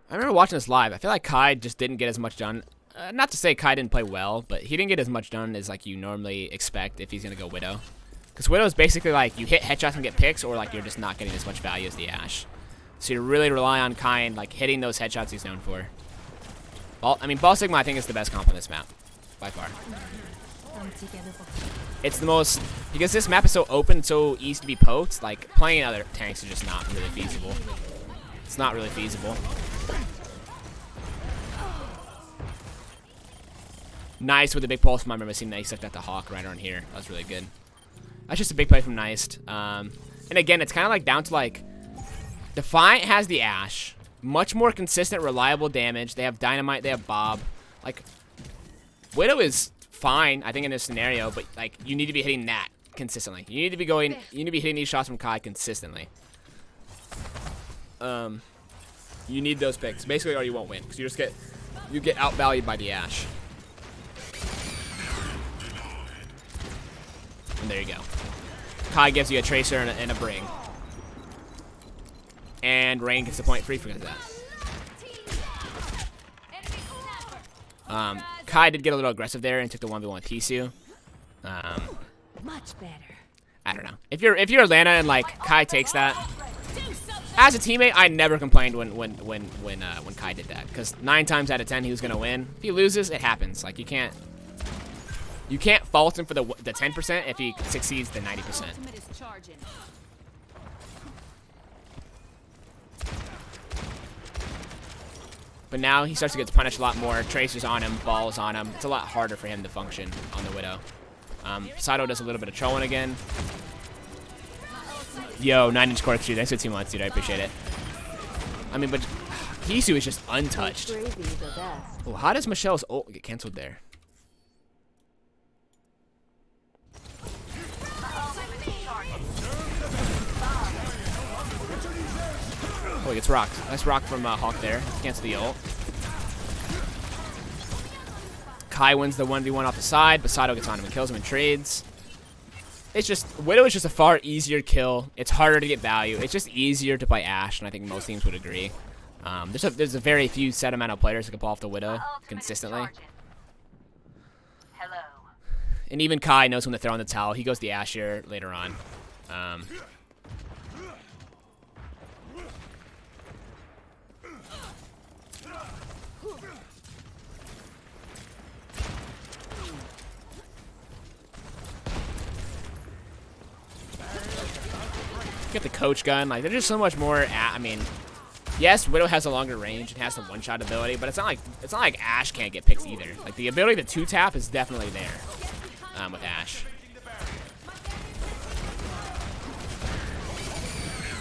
I remember watching this live. I feel like Kai just didn't get as much done. Not to say Kai didn't play well, but he didn't get as much done as like you normally expect if he's gonna go Widow. Because Widow is basically like you hit headshots and get picks, or like you're just not getting as much value as the Ashe. So you really rely on Kai and like hitting those headshots he's known for. Ball Sigma I think is the best comp on this map, by far. It's the most, because this map is so open, so easy to be poked. Like playing other tanks is just not really feasible. It's not really feasible. Nice with the big pulse from I remember seeing Nice like that to Hawk right on here. That was really good. That's just a big play from Nice. And again, it's kind of like down to like Defiant has the Ashe. Much more consistent, reliable damage. They have Dynamite, they have Bob. Like Widow is fine, I think, in this scenario, but like you need to be hitting that consistently. You need to be hitting these shots from Kai consistently. You need those picks, basically, or you won't win, because you get outvalued by the Ashe. And there you go. Kai gives you a Tracer and a Bring. And Rain gets the point free because of that. Kai did get a little aggressive there and took the 1v1 with Hisu. Much better. I don't know. If you're Atlanta and like Kai takes that, as a teammate, I never complained when Kai did that, because 9 times out of 10 he was gonna win. If he loses, it happens. Like you can't fault him for the 10% if he succeeds the 90%. But now he starts to get punished a lot more. Tracers on him, balls on him. It's a lot harder for him to function on the Widow. Sato does a little bit of trolling again. Yo, 9-inch corkscrew. Thanks for 2 months, dude. I appreciate it. I mean, but Hisu is just untouched. Oh, how does Michelle's ult get canceled there? Oh, he gets rocked. Nice rock from Hawk there. Cancel the ult. Kai wins the 1v1 off the side, but Sato gets on him and kills him and trades. It's just, Widow is just a far easier kill. It's harder to get value. It's just easier to play Ashe, and I think most teams would agree. There's a very few set amount of players that can pull off the Widow consistently. And even Kai knows when to throw in the towel. He goes the Ashe here later on. Get the coach gun. Like, there's just so much more. I mean, yes, Widow has a longer range and has the one-shot ability, but it's not like Ashe can't get picks either. Like, the ability to two-tap is definitely there with Ashe.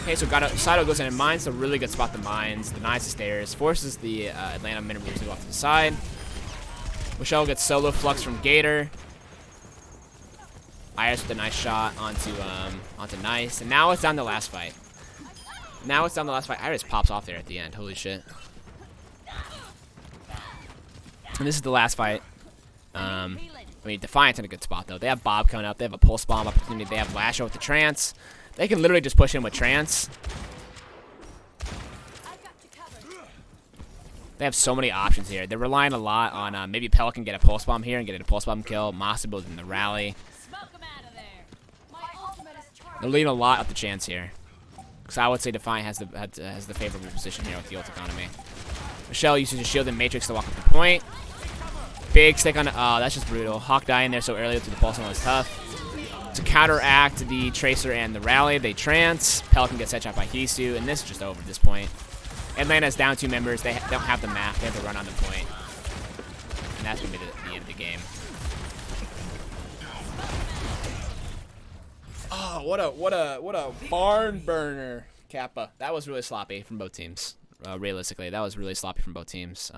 Okay, so Sato goes in and mines. A really good spot to mines. Denies the stairs. Forces the Atlanta Minimeters to go off to the side. Michelle gets solo flux from Gator. Iris with a nice shot onto Nice, and now it's down to the last fight. Iris pops off there at the end. Holy shit! And this is the last fight. I mean, Defiant's in a good spot though. They have Bob coming up. They have a pulse bomb opportunity. They have Lasho with the trance. They can literally just push in with trance. They have so many options here. They're relying a lot on maybe Pelican get a pulse bomb here and get a pulse bomb kill. Masa builds in the rally. They're leaving a lot up the chance here. Because I would say Defiant has the favorable position here with the ult economy. Michelle uses a shield and Matrix to walk up the point. Big stick on. Oh, that's just brutal. Hawk dying there so early to the pulse bomb was tough. To counteract the Tracer and the Rally, they trance. Pelican gets headshot by Hisu, and this is just over at this point. Atlanta's down 2 members. They don't have the map. They have to run on the point. And that's going to be the end of the game. Oh, what a barn burner, Kappa. That was really sloppy from both teams. Realistically, that was really sloppy from both teams.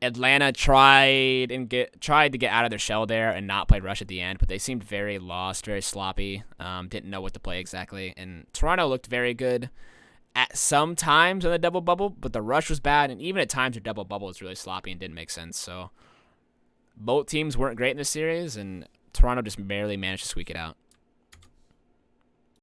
Atlanta tried to get out of their shell there and not play rush at the end, but they seemed very lost, very sloppy. Didn't know what to play exactly. And Toronto looked very good at some times on the double bubble, but the rush was bad, and even at times their double bubble was really sloppy and didn't make sense. So both teams weren't great in this series, and Toronto just barely managed to squeak it out.